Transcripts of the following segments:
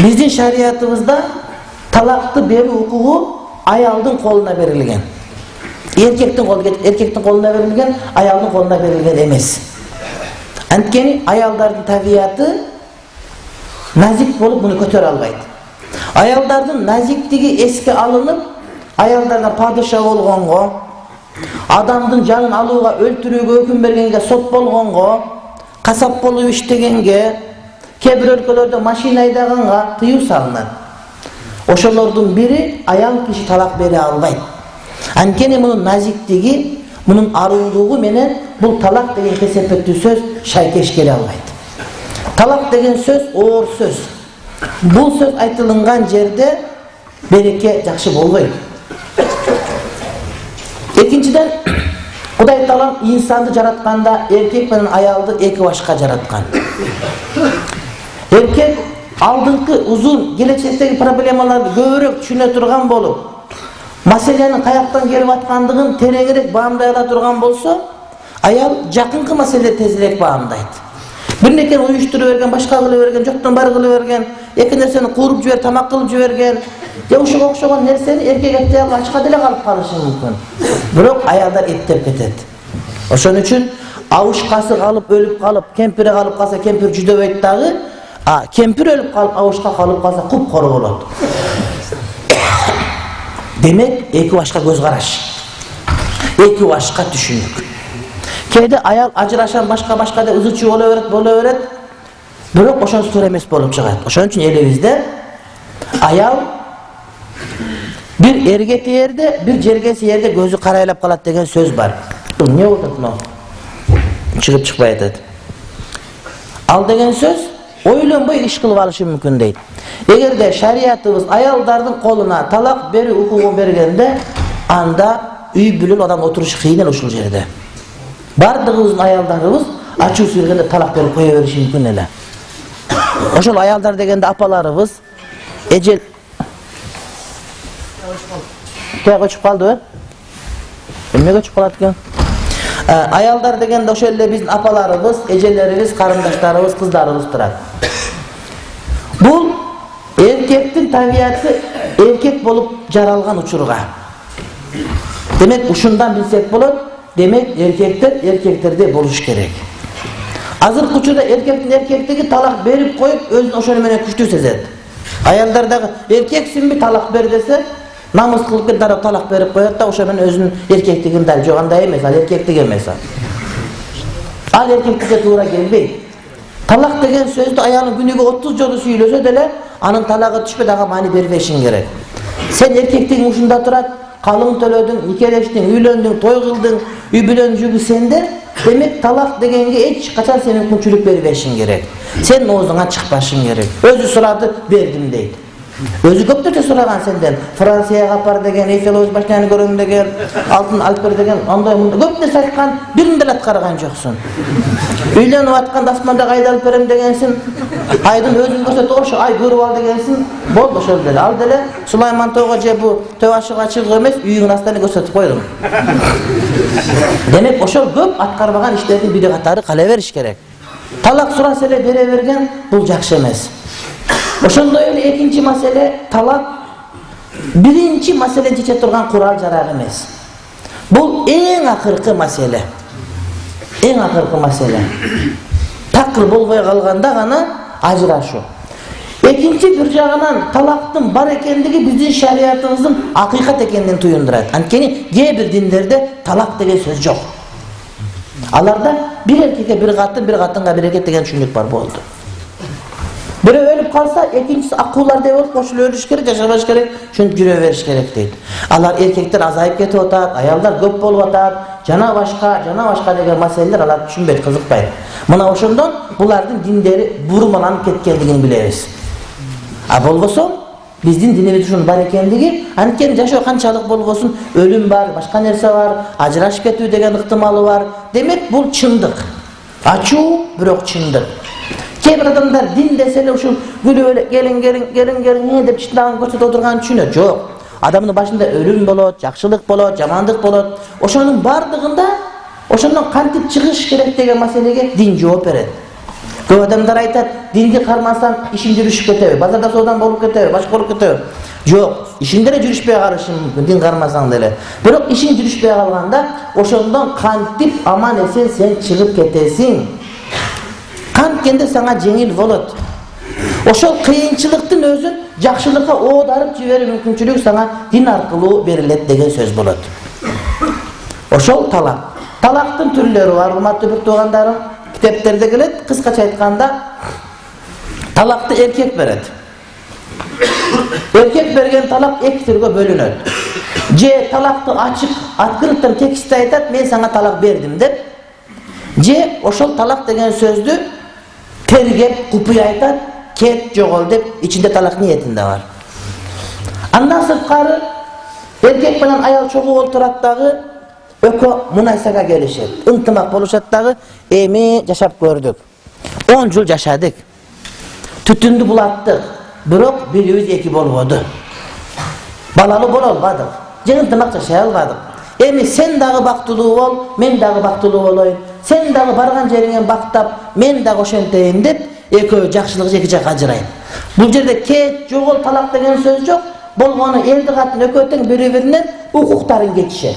Bizdin şariatımızda talaktı beri hukuku ayaldın koluna verilgen. Erkektin koluna verilgen, ayaldın koluna verilgen emes. Antkeni ayaldardın tabiatı nazik bolup bunu kötörө albaydı. Ayaldardın naziktigi eski alınıp, ayaldarına padişah olgongo, adamdın canın alууга, өлтүрүүгө өкүм бергенге, сот болгонго, касап болуп иштегенге, кээ бир өлкөлөрдө машина айдаганга тыюу салынат. Ошолордун бири аял киши талак бере албайт. Анткени мунун назиктиги, мунун аруулугу менен бул талак деген кесепеттүү сөз шайкеш келе албайт. Талак деген сөз оор сөз. Бул сөз айтылынган жерде береке жакшы болбойт. Экинчиден, Кудай Таалам инсанды жаратканда эркек менен аялды эки башка жараткан. Эркек алдыңкы узун келечектеги проблемаларды көбүрөөк түшүнө турган болуп, маселенин каяктан келип аткандыгын тереңирээк баамдай ала турган болсо, аял жакынкы маселе тезирээк баамдайт. Бир нерсени уюштуруп берген, башка кылып берген, жоктон бар кылып берген, эки нерсени кууруп жибер, тамак кылып жиберген, же ушуга окшогон нерсени эркек эптей алып ачка деле калып калышы мүмкүн. Бирок аялдар эптеп кетет. Ошон үчүн абышкасы калып өлүп калып, кемпири калып калса кемпир жүдөбөйт дагы, кемпир өлүп калып абышка калып калса куп-кору болот. Демек, эки башка көз караш. Эки башка түшүнүк. Кээде аял ажырашан башка деп ызычуу боло берет. Бирок ошончо туура эмес болуп чыгат. Ошон үчүн элибизде аял бир эрге тиерде, бир жерге сиерде көзү карайлап калат деген сөз бар. Бул эмне болуп атат мына? Чыгып чыкпай атат. Ал деген сөз ойлонбой иш кылып алышы мүмкүн дейт. Эгерде шариятыбыз аялдардын колуна талак берүү укугун бергенде, анда үй бүлүн адам отурушу кыйын ушул жерде. Бардыгыбыздын аялдарыбыз ачуусу келгенде талак берип кое бериши мүмкүн эле. Ошол аялдар дегенде апаларыбыз эжел көчүп калдыбы? Эмне көчүп калат экен? Аялдар дегенде ошол эле биздин апаларыбыз, эжелерибиз, карындаштарыбыз, кыздарыбыз турат. Бул эркектин табияты эркек болуп жаралган учурга. Демек ушундан билсек болот. Демек эркектерде болуш керек. Азыркы учурда эркектин эркектиги талак берип коюп, өзүн ошол менен күчтүү сезет. Аялдар дагы эркексинби талак бер десе, намыс кылып кетип дароо талак берип коет да ошол менен өзүнүн эркектигин дал жок, андай эмес, ал эркектик эмес. Ал эркектикке туура келбейт. Талак деген сөздү аялың күнүгө 30 жолу сүйлөсө деле, анын талагы түшпөй дагы маани бербешиң керек. Сен эркектигиң ушунда турат, калың төлөдүң, никелештиң, үйлөндүң, той кылдың, үй бүлөнүн жүгү сенде. Демек талак дегенге эч качан сен мүмкүнчүлүк бербешиң керек. Сен оозуңан чыкпашың керек. Өзү сурады, бердим дейт. Өзү көптөрчө сураган сенден. Францияга апар деген, Эйфел башнаны көрөм деген, Алтын Алпер деген, андай мындай көп нерсе айткан, бирин деле аткарган жоксуң. Үйлөнүп атканда асманда кайда алып берем дегенсиң, айдын өзүн көрсөтүп ошо ай көрүп ал дегенсиң, болду ошол деле. Ал деле Сулайман тойго же бу төб ашыга чыгып эмес, үйүңүн астына көрсөтүп койдум. Демек ошол көп аткарбаган иштердин бири катары кала бериш керек. Талак сураса эле бере берген бул жакшы эмес. Ошондой эле экинчи маселе талак биринчи маселени чече турган курал жарак эмес. Бул эң акыркы маселе. Эң акыркы маселе. Такыр болбой калганда гана ажырашуу. Экинчи бир жагынан талактын бар экендиги биздин шариятыбыздын акыйкат экенин туюндурат. Анткени кээ бир диндерде талак деген сөз жок. Аларда бир эркекке бир катынга бир эркек деген түшүнүк бар болду. Бирөө өлүп калса, экинчиси акуулардай болуп кошулуп өлүш керек, жашабаш керек, ушинтип жүрө бериш керек дейт. Алар эркектер азайып кетип атат, аялдар көп болуп атат, жана башка деген маселелер алар түшүнбөйт, кызыкпайт. Мына ошондон булардын диндери бурмаланып кеткендигин билебиз. Болбосо биздин динибиз ушун бар экендиги, анткени жашоо канчалык болбосун, өлүм бар, башка нерсе бар, ажырашып кетүү деген ыктымалы бар. Демек бул чындык. Ачуу, бирок чындык. Кээ бир адамдар дин деселе ушул күлүп эле келиң деп чындагын көрсөтүп отурганын түшүнөт. Жок. Адамдын башында өлүм болот, жакшылык болот, жамандык болот. Ошонун бардыгында ошондон кантип чыгыш керек деген маселеге дин жооп берет. Көп адамдар айтат, динди кармасаң ишин жүрүшүп кетеби, базарда соодан болуп кетеби, башка болуп кетеби. Жок, ишин деле жүрүшпөй калышы мүмкүн, дин кармасаң деле. Бирок ишин жүрүшпөй калганда, ошондон кантип аман эсен сен чыгып кетесиң. Канткенде сага жеңил болот. Ошол кыйынчылыктын өзүн жакшылыкка оодарып жиберүү мүмкүнчүлүгү сага дин аркылуу берилет деген сөз болот. Ошол талак. Талактын түрлөрү бар, урматтуу бир туугандарым. Китептерде келет, кыскача айтканда, талакты эркек берет. Эркек берген талак эки түргө бөлүнөт. Же талакты ачык, открыттан текстте айтат, мен сага талак бердим деп. Же ошол талак деген сөздү тергеп, купуй айтат, кет жогол деп, ичинде талак ниетинде бар. Андан сырткары эркек менен аял чогуу олтурат дагы, өкө мунайсага келишет. Ынтымак болушат дагы, эми жашап көрдүк. 10 жыл жашадык. Түтүндү булаттык. Бирок бирибиз эки болбоду. Балалы боло албадык. Же ынтымак жашай албадык. Эми сен дагы бактылуу бол, мен дагы бактылуу болоюн. Сен дагы барган жериңен бактап, мен дагы ошентейин деп, экөө жакшылык эки жакка ажырайт. Бул жерде кет, жогол, талак деген сөз жок. Болгону эрди катын экөө тең бири-биринен укуктарын кетишет.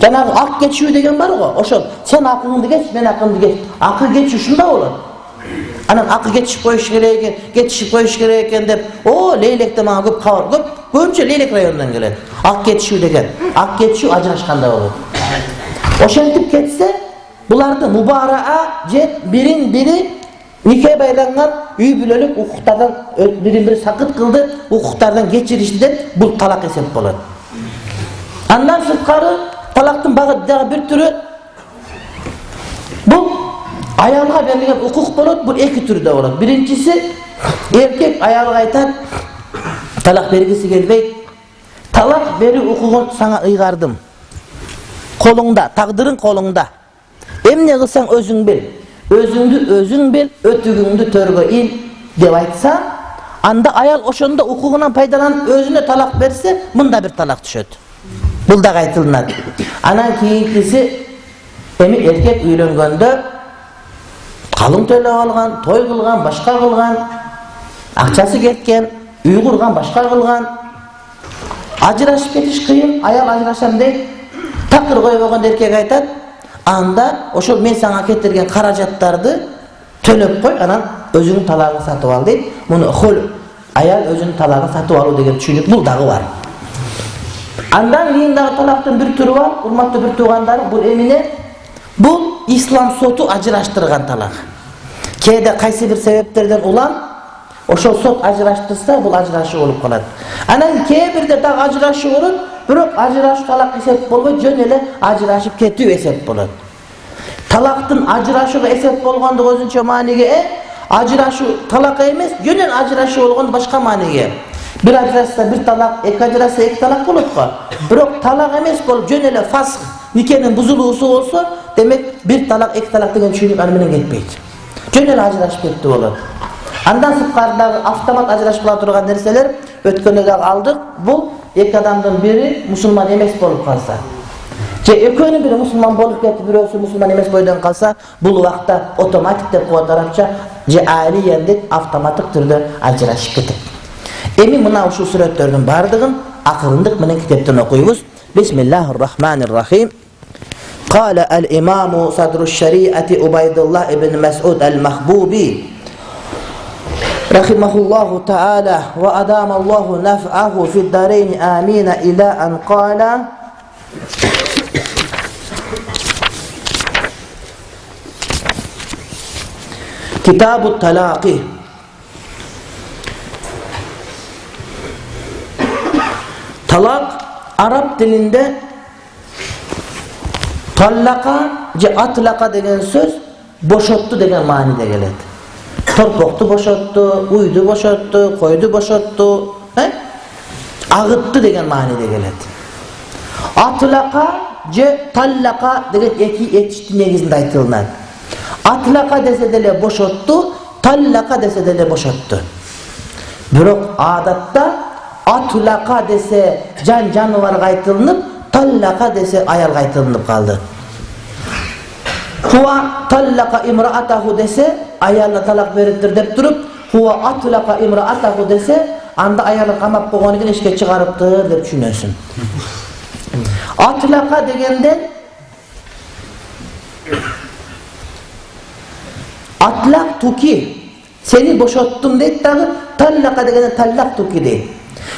Жанагы ак кетишүү деген бар го, ошол. Сен акыңды кеч, мен акымды кеч. Акы кетишүү ушунда болот. Анан акы кетишип коюш керек экен деп, о, Лейлекте мага көп кабар, көбүнчө Лейлек районунан келет. Ак кетишүү деген. Ак кетишүү ажырашканда болот. Ошентип кетсе, буларды мубараа же бирин-бири нике байланган үй бүлөлүк укуктардан бирин-бири сакыт кылды, укуктардан кечиришти деп, бул талак эсеп болот. Андан сырткары талактын дагы бир түрү бул аялга берилген укук болот, бул эки түрдө болот. Биринчиси эркек аялга айтат, талак бергиси келбейт. Талак берүү укугун сага ыйгардым. Колуңда, тагдырың колуңда. Эмне кылсаң өзүң бил. Өзүңдү өзүң бил, өтүгүңдү төргө ил деп айтса, анда аял ошондо укугунан пайдаланып өзүнө талак берсе, мында бир талак түшөт. Бул дагы айтылат. Анан кийинкиси, эми эркек үйлөнгөндө калың төлөп алган, той кылган, башка кылган, акчасы кеткен, үй курган, башка кылган. Ажырашып кетиш кыйын, аял ажырашам дейт. Такыр койбогон эркек айтат, анда ошол мен сага кетирген каражаттарды төлөп кой, анан өзүңдүн талагыңды сатып ал дейт. Муну хул, аял өзүнүн талагын сатып алуу деген түшүнүк бул дагы бар. Андан кийин дагы талактын бир түрү бар, урматтуу бир туугандарым, бул эмне? Бул ислам соту ажыраштырган талак. Кээде кайсы бир себептерден улам ошол сот ажыраштырса, бул ажырашуу болуп калат. Анан кээ бирде дагы ажырашуу болот, бирок ажырашуу талак эсеп болбойт, жөн эле ажырашып кетүү эсеп болот. Талактын ажырашууга эсеп болгондугу өзүнчө мааниге, ажырашуу талак эмес, жөн эле ажырашуу болгондо башка мааниге. Bir ajrashsa bir talak, iki ajrashsa iki talak bolot go. Bирок talak emes болуп жөн эле фасх, никенин бузулуусу болсо, демек bir talak, iki talak деген түшүнүк аны менен кетпейт. Жөн эле ажырашып кетти болот. Андан сырткары автомат ажырашып кала турган нерселер өткөндө дагы алдык. Бул эки адамдын бири мусулман эмес болуп калса, же экөөнүн бири мусулман болуп кетип, бирөөсү мусулман эмес бойдон калса, бул убакта автоматик деп коет арабча, же алиен деп автоматтык түрдө ажырашып кетет. Эми мына ушул сүрөттөрдүн бардыгын акырындык менен китептен окуйбуз. Бисмиллахир-рахманир-рахим. Qala al-imam sadrus shari'ati Ubaydullah ibn Mas'ud al-Mahbubi rahimahullahu ta'ala wa adamallahu naf'ahu fid darain amina ila an qala Kitabut Talaqi. Talak Arap dilinde tallaka je atlaka degen söz boşottu degen manide gelet. Torpoktu boşottu, uydu boşottu, koydu boşottu, ağıttı degen manide gelet. Atlaka je tallaka degen eki eçti negizinde aytılınat. Atlaka dese dele boşottu, tallaka dese dele boşottu. Bирок adatta atlaka dese canavarga aytılınıp, tallaka dese ayalga aytılınıp kaldı. Huwa tallaka imraatahu dese ayalına talak verittir dep durup huwa atlaqa imra'atahu dese anda ayalını kamap koyğan eken işke çıkarıptır dep düşünösün. Atlaqa degenden atlak tuki seni boşalttım deyip dağı tallaka degenden tallak tuki deyip.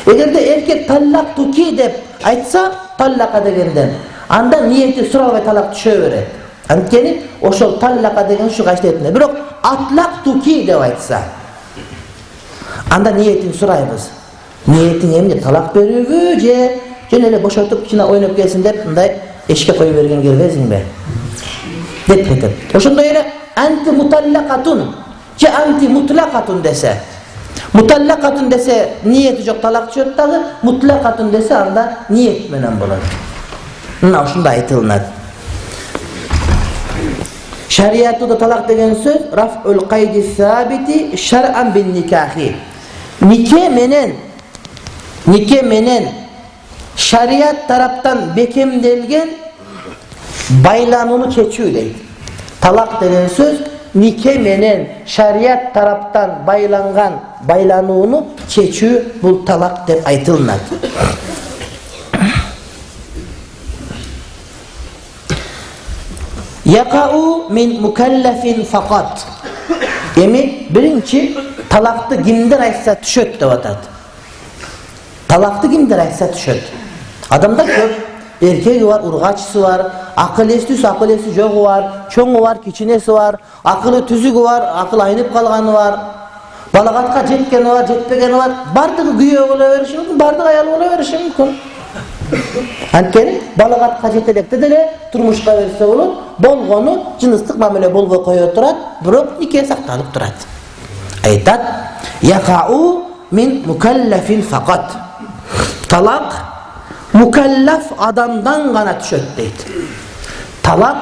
Eğer de erkek tallak tuki dep aytsa tallaka degenden anda niyeti sıra ve talak düşöveret. Antkeni oşol tallaka degen şu kaçta etine. Birok atlak tuki dep aytsa anda niyetin surayımız. Niyetin emni talak veriyor je jenele boşaltıp içine oynayıp gelsin dep bunday eşke koyuvergen gelmezsin be. Detmedim. Oşunda öyle anti mutallakatun ki anti mutlakatun dese. Mutallakatun dese niyeti yok talak düşüyor dağı, mutlakatun dese anda niyet menen bolar. Mına şunda aytılınat. Şeriatta da talak degen söz raf'ul qaydi sabiti şer'an bin nikahi. Nike menen şeriat taraftan bekemdelgen baylanını keçiyor deydi. Talak denen söz nike menen şeriat taraftan baylangan baylanığını keçiyor bu talak dep aytılınat. Yaka'u min mukallafin fakat. Emi birinci talaktı kimdir aytsa düşöt dep atat. Talaktı kimdir aytsa düşöt. Adamda köp erkeği var, urgaçısı var, akıl estüsü, akıl esti joğu var, çoğu var, kiçinesi var, akıllı tüzüğü var, akıl aynıp kalganı var, balagatka jetkeni var, jetpegeni var, bardığı güye olaverişi mümkün, bardığı ayal olaverişi mümkün. Antkeni balagatka jetelekte dele turmuşka verse olur, bolgonu cınıstık mamele bolgo koyuyor turat, birok nike saktalıp turat. Aytat, yaka'u min mukallafin fakat. Talak mukallaf adamdan gana düşöt deydi. Talak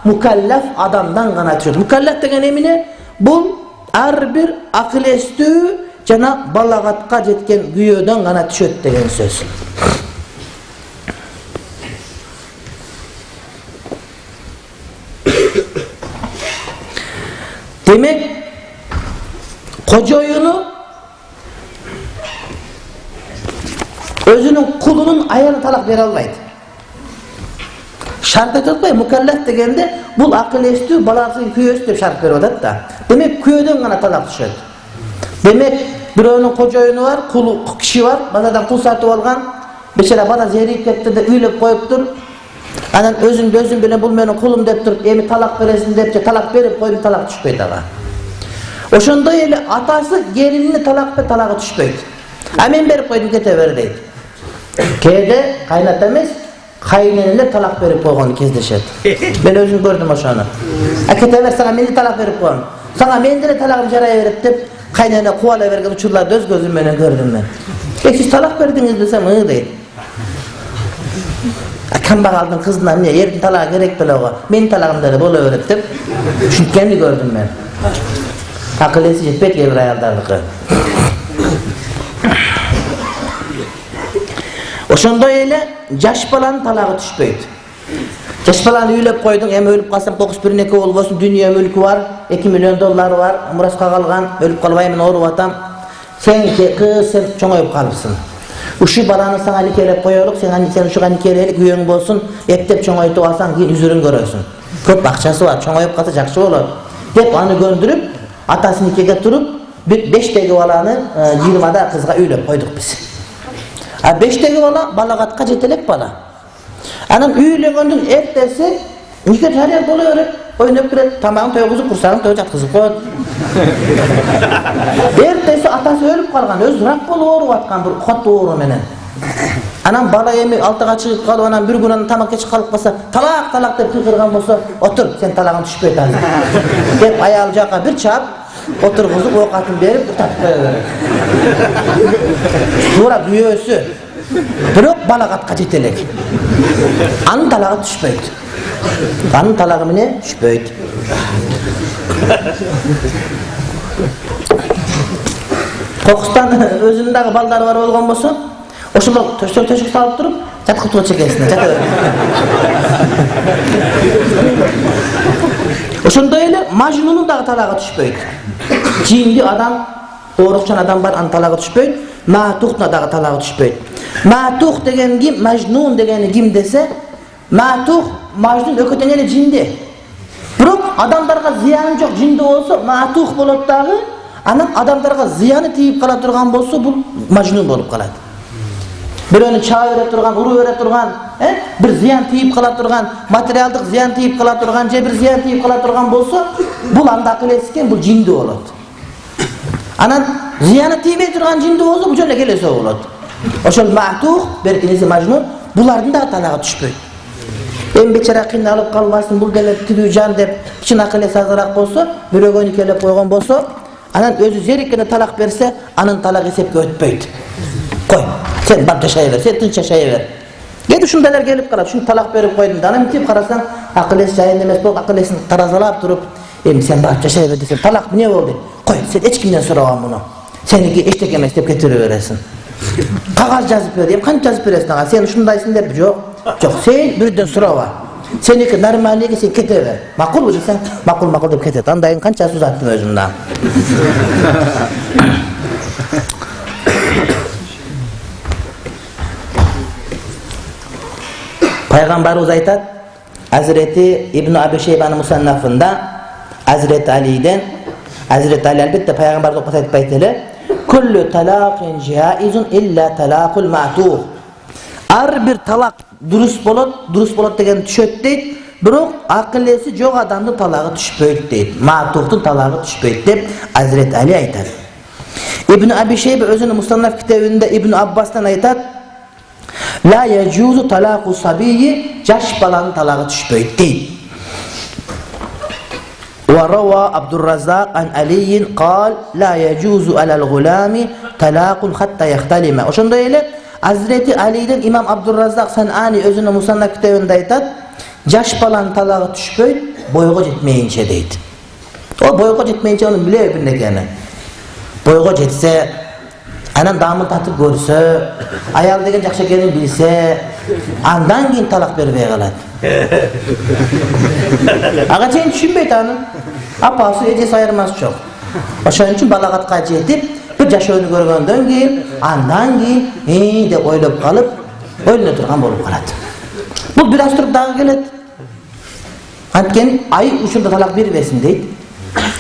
mukallaf adamdan gana düşöt. Mukallaf degen emine bu her bir akıl estü jana balagatka jetken güyöden gana düşöt degen söz. Demek koca özünün kulunun ayağını talak vere almaydı. Şart etmey mukallaf degende bul akıl estü balasın küyösü dep şart veriyor da. Demek küyöden gana talak düşöt. Demek birovunun koca oyunu var, kulu kişi var, bazadan kul satıp algan, beşere bana zehri kettir de üylep koyuptur. Anan özün bile bul meni kulum dep durup emi talak veresin depçe talak verip koyup talak düşpeydi ağa. Oşonda ele atası gelinini talakı düşpeydi. Amen berip koydum ketever deydi. Kede kaynatamız kayneneler talak verip koyğanı kezdeşet. Ben özüm gördüm oşonu. Ketever sana meni talak verip koyğan. Sana mendile talakım jaraya verip dep kaynene kuvala vergen uçurlar döz gözüm menen gördüm ben. Siz talak verdiniz desem ıı deydi. Kambak aldın kızından niye yerin talağı gerek bile oğa. Benim talağımda da bolu öğrettim. Çünkü kendi gördüm ben. Akıl esi jetpet gelir ayaldarlıkı. Oşonda öyle jaş balanın talağı düşpeydi. Jaş balanı üylep koydun, hem ölüp kalsam kokuz birin eki olup olsun, dünya mülkü var, 2 milyon dolar var, muraska kalgan, ölüp kalbayımın oğru atam. Sen kız sen çoğayıp kalıpsın. Uşu balanı sana nikelep koyalım, sen uşuğa nikeleyelik üyün bolsun, ep çoğayıp alsan ki yüzürün görürsün. Köp akçası var, çoğayıp kalsa jakşı olur. Hep anı göndürüp, atası nikege turup, 5'teki balanı 20'da kızga üylep koyduk biz. 5'teki bala, balagatka jetelek bala. Anam üyle göndün ertesi, niket her yer dolu öyle, oynayıp giret, tamam toyguzu kursağın toy jatkızı koy. Ertesi atası ölüp kalgan, öz rak bolu oğru atkan bir kot oğru menen. Anam bala yemi altıga çıkıp kalıp anam bir gün tamak geçip kalıp kalsa, talak dep kırgırgan bolsa, otur sen talağın düşpeyt hazır. Dep ayalı jaka bir çap, oturguzup okatın berip tutup koyuver. Sonra güyösü. Birok balagatka jetelek. Anın talağı düşpeyt. Anın talağı mine düşpeyt. Kokustan özündagi baldары var bolgon bolsa, oşular töşük salıp turup, jatkıp çekesin. Ошондой эле мажнунун дагы талагы түшпөйт. Жинди адам, оорукчан адам бар, анын талагы түшпөйт. Матухна дагы талагы түшпөйт. Матух деген ким, мажнун дегени ким десе, матух мажнун өкөтөн эле жинди. Бирок адамдарга зыяны жок жинди болсо, матух болот дагы, анан адамдарга зыяны тийип кала турган болсо, бул мажнун болуп калат. Бирөөнү чаа бере турган, уруу бере турган, бир зыян тийип кала турган, материалдык зыян тийип кала турган, же бир зыян тийип кала турган болсо, бул анда акылесиз экен, бул жинди болот. Анан зыяны тийбей турган жинди болсо, бул жөн келесе болот. Ошол матух, беркинеси мажнун, булардын да талагы түшпөйт. Эми бечара кыйналып калбасын, бул деле тирүү жан деп, чын акылеси азыраак болсо, бирөөгө келип койгон болсо, анан өзү зериккене талак берсе, анын талагы эсепке өтпөйт. Кой, сен бар жашай бер, сен тынч жашай бер. Кээде ушундайлар келип калат, ушун талак берип койдум да, анан мынтип карасаң, акылеси жайында эмес болуп, акылесин таразалап туруп, эми сен бар жашай бер десем, талак эмне болду? Кой, сен эч кимден сурабам муну. Сеники эчтеке эмес деп кетире бересиң. Кагаз жазып бер, эми канча жазып бересиң ага? Сен ушундайсың деп, жок. Жок, сен бирден сураба. Сеники нормальныйга сен кете бер. Макулбу десең, макул деп кетет. Андайын канчасы узаттым өзүмдөн. Пайгамбарыбыз айтат, Hazreti İbn Abi Şeyba'nın musannafında Hazreti Ali'den, Hazreti Ali elbette Peygamber dokuz aytpayt ele, kullu talaqin jaizun illa talaqul ma'tuh. Ar bir talak durus bolot degen düşöt deyt, birok akılesi jok adamdın talagı düşpöyt deyt, ma'tuhtun talagı düşpöyt dep Hazreti Ali aytat. İbn Abi Şeyba özünün musannaf kitabında İbn Abbas'tan aytat, la yecuzu talaqu sabiyyi, jaş balanın talağı düşpöyt deyt. Ve rava Abdurrazzaq an Aliyin qal la yecuzu alal gulami talaqun hatta yahtalima. Oşonda ele Hazreti Ali'den İmam Abdurrazzaq Sanani özünün musannaf kitabında aytat, jaş balanın talağı düşpöyt boyga jetmeyinçe deyt. O boyga jetmeyinçe onu bile bir nekeni. Boyga jetse, anan damın tatıp görse, ayal degen jakşı ekenini bilse, andan keyin talak berbey kalat. Aga sen düşünbeyt anın. Apası ecesi ayırması çok. Oşon üçün balagatqa jetip, bir jaşöөнү görgöndөн keyin, andan keyin dep oylop kalıp, ölüne turgan bolup kalat. Bu biraz turup dağı kelet. Antkeni ay uçunda talak berbesin deyt.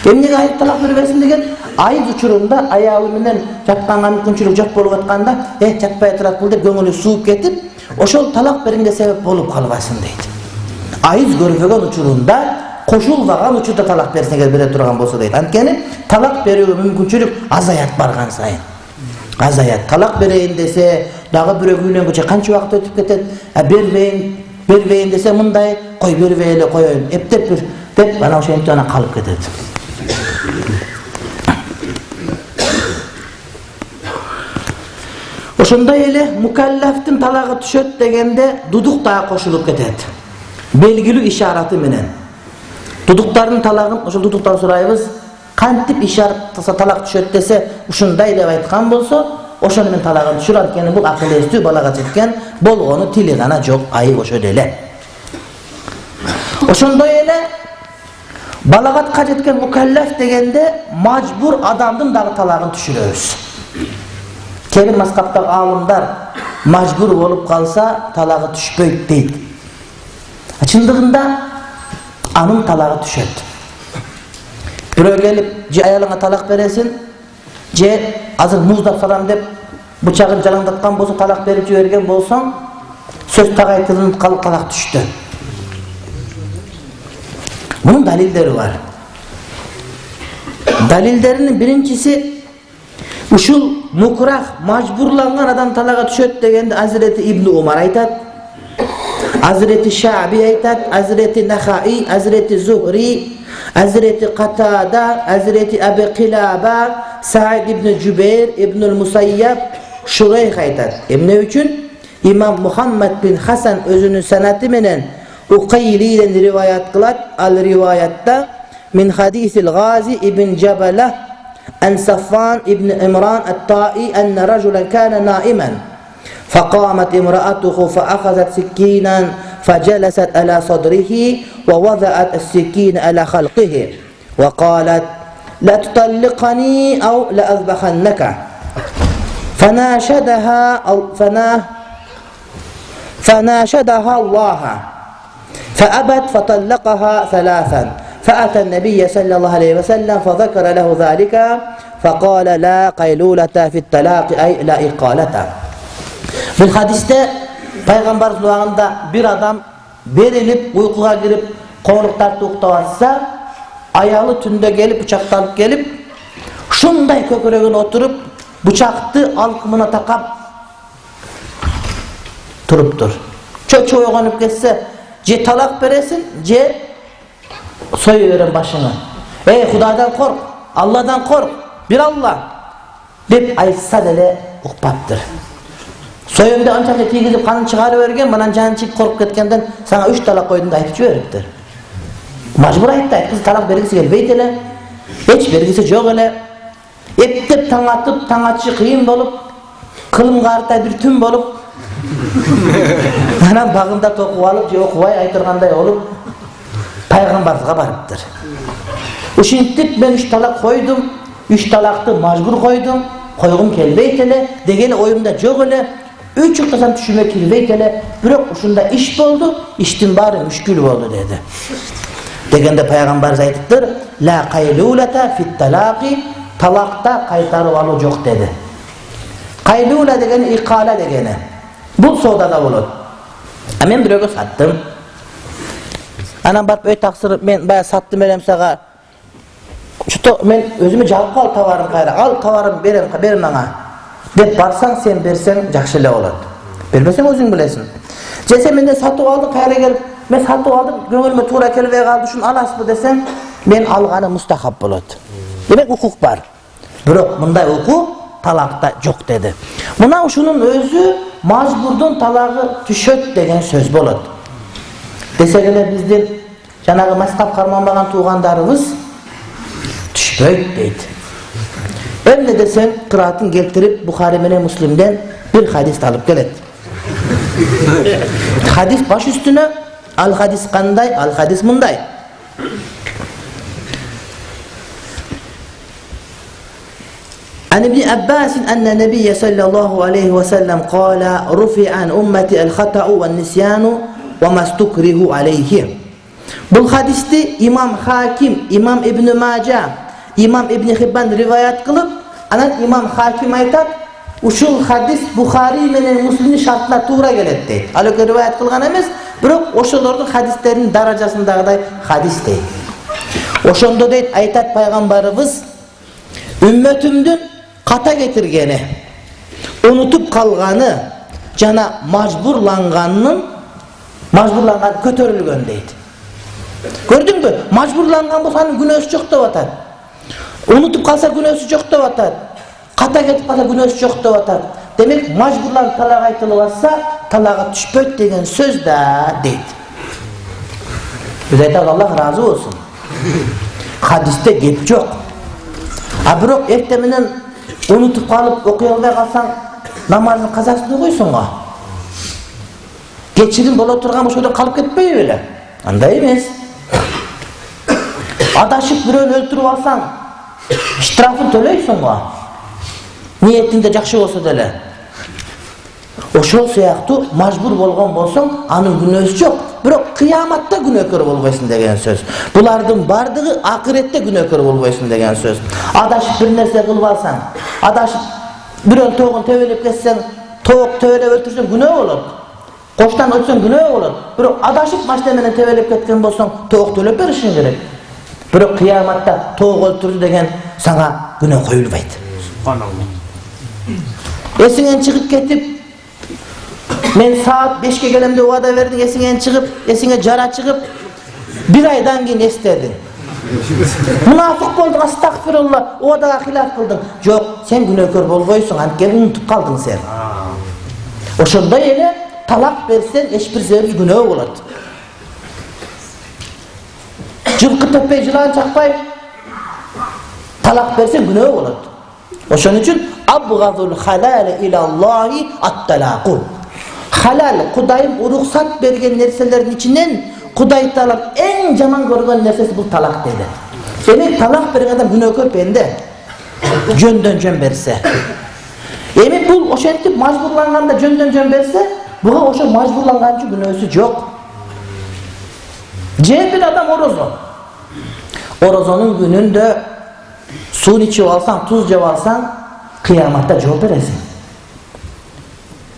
Emnege ayıp talak berbesin degen, ayız uçurumda ayağı menen jatkanга мүмкүнчүлүк жок болуп атканда, жатпай турат бул деп көңүлү сууп кетип, ошол талак беринге себеп болуп калбасын дейт. Айыз көрбөгөн учурунда, кошулбаган учурда талак берсең эгер бере турган болсо дейт. Анткени талак берүүгө мүмкүнчүлүк азаят барган сайын. Азаят. Талак берейин десе, дагы бирөө үйлөнгүчө канча убакыт өтүп кетет. Бербейин десе мындай, кой бербей эле коеюн. Эптеп бир деп анан ошентип анан калып кетет. Ошондой эле мукаллафтын талагы түшөт дегенде дудук дагы кошулуп кетет. Белгилүү ишараты менен. Дудуктардын талагын, ошол дудуктан сурайбыз, кантип ишарат талак түшөт десе, ушундай деп айткан болсо, ошону менен талагын түшүр, анткени бул акыл эстүү балага жеткен, болгону тили гана жок, айып ошол эле. Ошондой эле балагатка жеткен мукаллаф дегенде мажбур адамдын дагы талагын түшүрөбүз. Кебир маскаптагы алымдар мажбур болуп калса талагы түшпөйт дейт. Чындыгында анын талагы түшөт. Бирөө келип, же аялыңа талак бересин, же азыр муздап салам деп бычагын жалаңдаткан болсо, талак берип жиберген болсоң, сөз тагайтылып калып талак түштү. Bunun dalilleri var. Dalillerinin birincisi uşul mukrah, majburlangan adam talaga düşöt degende Hazreti İbn Umar aytat, Hazreti Şabi aytat, Hazreti Nakhai, Hazreti Zuhri, Hazreti Qatada, Hazreti Abi Qilaba, Sa'id ibn Cübeyr, İbnül Musayyab, Şureyh aytat. Ne üçün? İmam Muhammed bin Hasan özünün sanatı menen Uqayli'den rivayet kılat. Al rivayatta min hadisil Gazi ibn Cebelah an Safvan ibn İmran at-Ta'i enne rajulan kana naiman faqamat imra'atuhu fa'akhazat sikkinan فجلست على صدره ووضعت السكين على خلقه وقالت لا تطلقني أو لأذبحنك فناشدها الله فأبت فطلقها ثلاثا فأتى النبي صلى الله عليه وسلم فذكر له ذلك فقال لا قيلولة في الطلاق أي لا إقالة. Bu hadiste Peygamber zamanında bir adam berilip uykuya girip koğurlukta uktavazsa ayalı tünde gelip bıçaklanıp gelip şunday köküregine oturup bıçaktı alkımına takap turuptur. Çocuğu uyanıp geçse ce talak veresin ce soyuveren başını. Ey Hudadan kork, Allah'dan kork, bir Allah deyip aytsa dele ukpaptır. Soyumda ancak tigizip kanın çıkarıvergen, bana canı çıkıp korkup ketkenden sana 3 talak koydun da aytıp veriptir. Majbur ayıptı, kız talak bergisi gelbeyt ele, hiç bergisi yok ele. Ettip taң atıp, taң atışı kıyım bolup, kılım qarta bir tüm bolup, anam bağında tokup alıp, okuvay aytırganday olup, Peygamber'e barıptır. Uşintip ben 3 talak koydum, 3 talaktı majbur koydum, koyğum kelbeyt ele, degeli oyumda yok ele, 3 yıltasam tüşüme kelbeyt ele, bürok uşunda iş boldu, iştin bari müşkül boldu dedi. Degende Peygamber aytıptır, la qaylulata fit talaqi, talakta kaytarıp alı yok dedi. Qaylula degeni ikala degeni. Bu sodada olur. Men biröge sattım. Anam barıp öy taksırıp men baya sattım elem sağa. Men özüme jalp al tavarım kayra. Al tavarım berim bana. Dep barsan sen bersen jakşı ele bolat. Bermesen özüň bilesin. Jese mende satıp aldım kayra gelip men satıp aldım göňülme toora kelbey galdy şunu alasmı desem men algany mustahap bolat. Demek hukuk var. Birok mınday hukuk talakta yok dedi. Muna şunun özü majburdun talağı tüşöt degen söz bolat. Desegele bizden janağı maskap karmanbagan tuğandarыбыз tüşböyt deydi. Emne desen kıraatın keltirip Bukhari menen Müslim'den bir hadis alıp gelet. Hadis baş üstüne, al hadis kanday, al hadis munday. An İbn Abbas enne Nebiy sallallahu aleyhi ve sellem kâla rufi an ummeti el hata'u ve nisyanu ve mastukrihu aleyhi. Bu hadiste İmam Hakim, İmam İbn Maca, İmam İbn Hibban rivayet kılıp, anan İmam Hakim aytat, uşul hadis Bukhari menen Müslim'in şartına tuğra gelet deydi. Alöke rivayet kılgan emes, biroq oşolordun hadislerinin darajasındagıday hadis deydi. Oşondo deydi aytat Peygamberimiz, ümmetimdin kata getirgeni, unutup kalganı, jana majburlanganın kötörülgön deydi. Gördün mü? Majburlangan bolsanın günösü çok da atar. Unutup kalsa günösü çok da atar. Kata getip kalsa günösü çok da atar. Demek majburlan talak aytılıp talağa tüşpöt degen söz da deydi. Biz aytak Allah razı olsun. Hadiste gep yok. Birok erteminen unutup kalıp okuyalbay kalsan namazın kazasını koysun ga. Geçirin bola oturgan şöyle kalıp ketpey öyle. Anday emes. Adaşıp biröni öldürüp alsan iştirafını төлeysin ga. Niyetinde jakşı bolsa dele. Oşol siyaktı majbur bolgan bolsaň anın günösü yok. Birok kıyamatta günökör bolbaysın degen söz. Bulardın bardığı ahirette günökör bolbaysın degen söz. Adaşıp bir nerse kılıp alsan, adaşıp birön toğun tövelip ketsen, toğuk tövelep öldürsen günö bolot. Koştan ötsen günö bolot. Birok adaşıp maçta menen tövelep ketken bolsaň toğuk tövelep berişiň gerek. Birok kıyamatta toğuk öldürdü degen sana günö koyulbayt. Subhanallah. Esiňen çıkıp ketip men saat 5'ke gelemde vada verdin, esiňen çıkıp, esiňe jara çıkıp, bir aydan keyin estedin. Münafık boldun, astagfirullah, o vadaga hilaf kıldın. Yok, sen günökör bolboysun, antkeni unutup kaldın sen. Oşonda ele talak bersen, hiçbir sebep günö bolat. Jılkı töpey, jılan çakpay, talak bersen günö bolat. Oşon üçün abgazul halal ilallahi at-talaqu. halal, Kudayım ruhsat bergen nerselerin içinden Kuday Taala en jaman görgen nersesi bu talak dedi. Demek talak bergen adam günökör bende. Jöndön jön berse. Emin bul oşentip majburlanganda jöndön jön berse, buga oşo majburlangançı günösü yok. Bir adam orozon. Orozonun gününde su içip alsan, tuz cevap alsan, kıyamatta cevap veresin.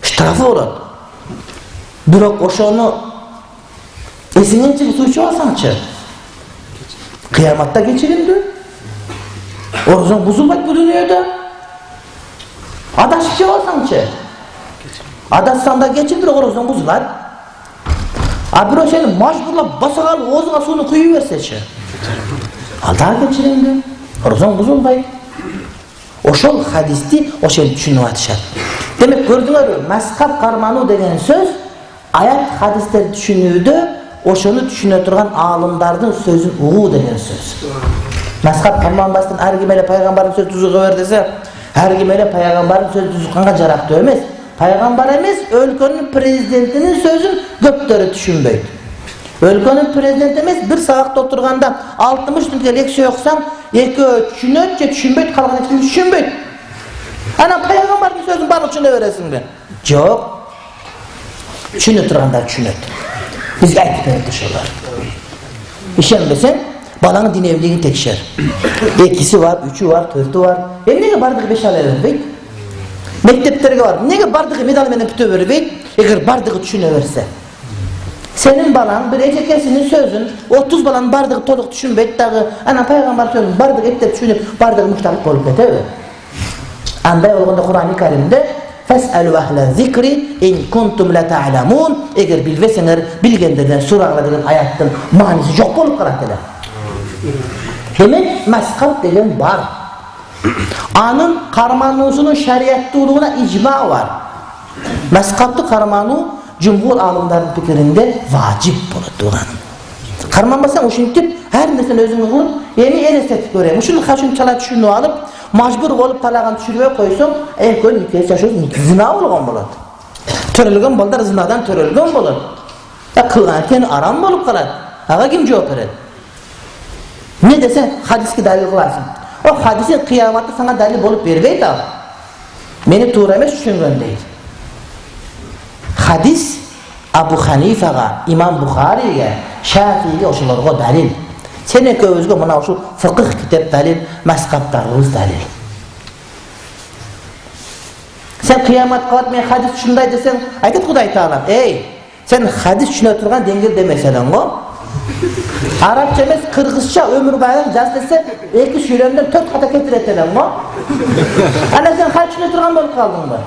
Şu tarafı olur. Bırak oşonu esinin çıkıp su içip alsan çı. Kıyamatta geçirildi. Orozon buzulmak bu dünyada. Adaş içip alsan çı. Adaşsan da geçirildi, orozon buzular. Abi o seni majburla basakal oğuzuna suyunu kuyuverse çı. Ada geçirildi. Orozon buzulmayı. Oşol hadisti o şey düşünüp atışat. Demek gördüңөр, maskap karmanı degen söz ayat hadisler düşünüydü, oşonu düşüne turgan alımdardın sözün uğu degen söz. Maskap karman bastın her kimele paygambarın söz tuzuğa ver dese, her kimele paygambarın söz tuzuğuna jarak dövmez. Paygambar emez, өлkөнүн prezidentinin sözün göptörü düşünbeydi. Өлkөнүn prezidenti emez, bir saat oturganda 60 minutga leksiya okusan, düşünөт же түшүнбөйт, калган эч ким түшүнбөйт. Ana paygambarın sözün barık düşüne veresin mi? Yok. Düşüne turganda düşünöt. Bizge aytıp berdi şolar. İşenbesen, balanın din evliliğini tekşer. 2'si var, 3'ü var, 4'ü var. Nege bardığı 5 ala vermeyt? Mekteplerge var. Nege bardığı medal menen pütö vermeyt? Eğer bardığı düşüne verse. Senin balan bir ecekesinin sözün 30 balan bardığı toluk düşünbeyt dağı ana paygambar sözün bardığı etler düşünüp bardığı müştarik olup etevi. Anday olganda Kur'an-ı Kerim'de Fes'elu ahle zikri in kuntum la ta'lamun. Eğer bilvesener bilgenlerden surağla degen ayattın manisi yok bolup kalattılar. Demek maskap degen var. Anın karmanlığının şeriatlılığına icma var. Maskaplı karmanlığı Cumhur alımlarının fikirinde vacip bulup karmanmasan oşintip her nesini özünü kılıp yeni el estetik göreyim. Şunu kaçın çala düşünü alıp majbur olup talagan düşürüye koysun kön nikes yaşıyoruz zina olgan bolat. Törülgen baldar zinadan törülgen bolat. Kılganken aram bolup kalat. Ağa kim cevap verir? Ne desen hadiski dalil kılarsın. O hadisin kıyamatta sana dalil bolup vermeydi al. Meni tuğra emes düşüngen değil. Hadis Abu Hanifa'ga, İmam Bukhari'ye, Şafii'ye oşularga dalil. Sene köyüzge mına oşu fıkıh kitap dalil, maskaptarımız dalil. Sen kıyamet kıvatmaya hadis şunday desen, aytet Kuday Taala, sen hadis düşüne turgan dengel demeselen o. Arapça emes, Kırgızça ömür bayram jaz dese, 2 şöylömden 4 kata ketiretelen o. Ana sen hadis düşüne turgan bolup kaldın mı?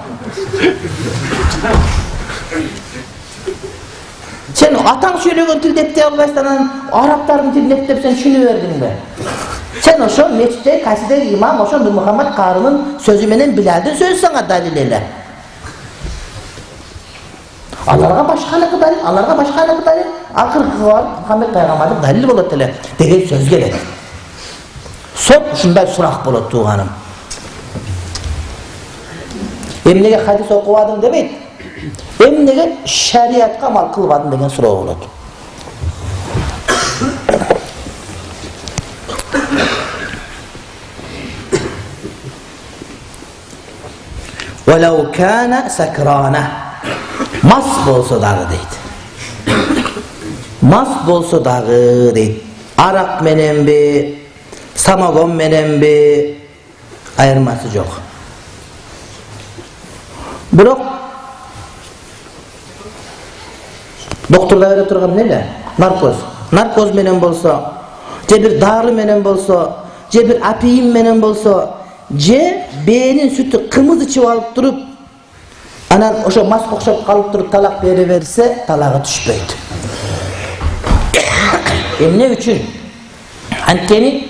Sen atan söylegen tilde ette albaştanan Arapların tilini ettep sen şunu verdin be. Sen oşo meçte kaside imam oşo Muhammed Karı'nın sözü menen Bilal'den söz sana dalil ele. Allah'a başkanı dalil, Allah'a başkanı dalil. Akır var Muhammed Peygamber'in dalil bolat ele. Degen söz gelet. Sok şunday surak bolat tuğanım. Emnege hadis okuvadım demeydi. Emnege şeriatga amal kılmadın degen suroo bolot. وَلَوْ كَانَ سَكْرَانَ Mas bolsa dağı deydi. Mas bolsa dağı deydi. Arak menen bi, samagon menen bi, ayırması yok. Biroq doktorlar öyle turgan neler? Narkoz. Narkoz menen bolsa, je bir dary menen bolsa, je bir apiyim menen bolsa, je beynin sütü kımız içip alıp durup anan oşo mas okşap kalıp durup talak beri verse talağa düşpeydi. Ne üçün? Antkeni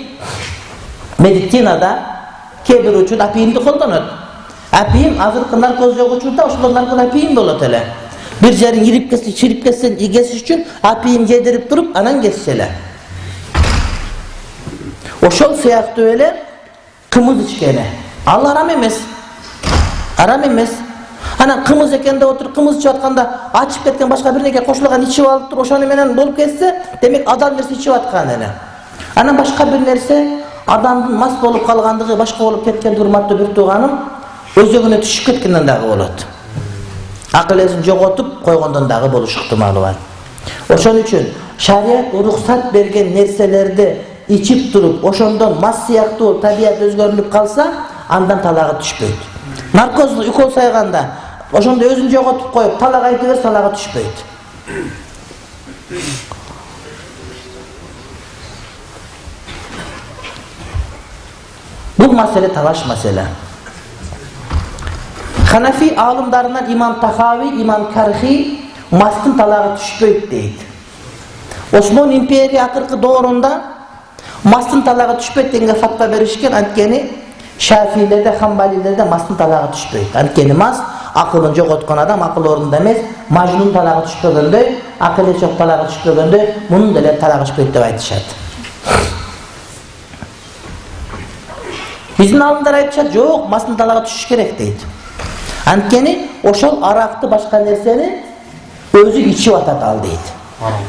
medisinada kebir üçün apiyimdi kollanır. Apiyim azırkı narkoz yok uçurda oşular narkoz apiyim bolat ele. Bir jerin yirip kessin, çirip kessin, igesiş üçün apiyim yedirip durup anan geçsele. Oşol siyahtı öyle kımız içkene. Allah aram emez. Aram emez. Анан кымыз экенде отуруп кымыз ичип атканда ачып кеткен башка бир нерсе кошулган ичип алып туруп ошону менен болуп кетсе, демек адам нерсе ичип аткан эле. Анан башка бир нерсе адамдын мас болуп калгандыгы, башка болуп кеткендиги урматтуу бир тууганым, өзөгүнө түшүп кеткенден дагы болот. Акыл эсин жоготуп койгондон дагы болуш ыктымалы бар. Ошон үчүн шарият уруксат берген нерселерди ичип туруп, ошондон мас сыяктуу табият өзгөрүлүп калса, андан талагы түшпөйт. Наркоз укол сайганда ошондо өзүн жоготуп коюп, талак айта берсе, талагы түшпөйт. Бул маселе талаш маселе. Ханафи алымдарынан имам Тахави, имам Кархи мастын талагы түшпөйт дейт. Осмон империя акыркы доорунда мастын талагы түшпөйт деген фатва беришкен, анткени Шафилерде, Хамбалилерде мастын талагы түшпөйт. Анткени мас акылын жоготкон адам акыл орнунда эмес, мажнун талагы түшпөгөндөй, акыл эчок талагы түшпөгөндөй, мунун деле талагы түшпөйт деп айтышат. Биздин алымдар айтышат, жок, мастын талагы түшүш керек дейт. Анткени ошол аракты башка нерсени өзү ичип атат ал дейт.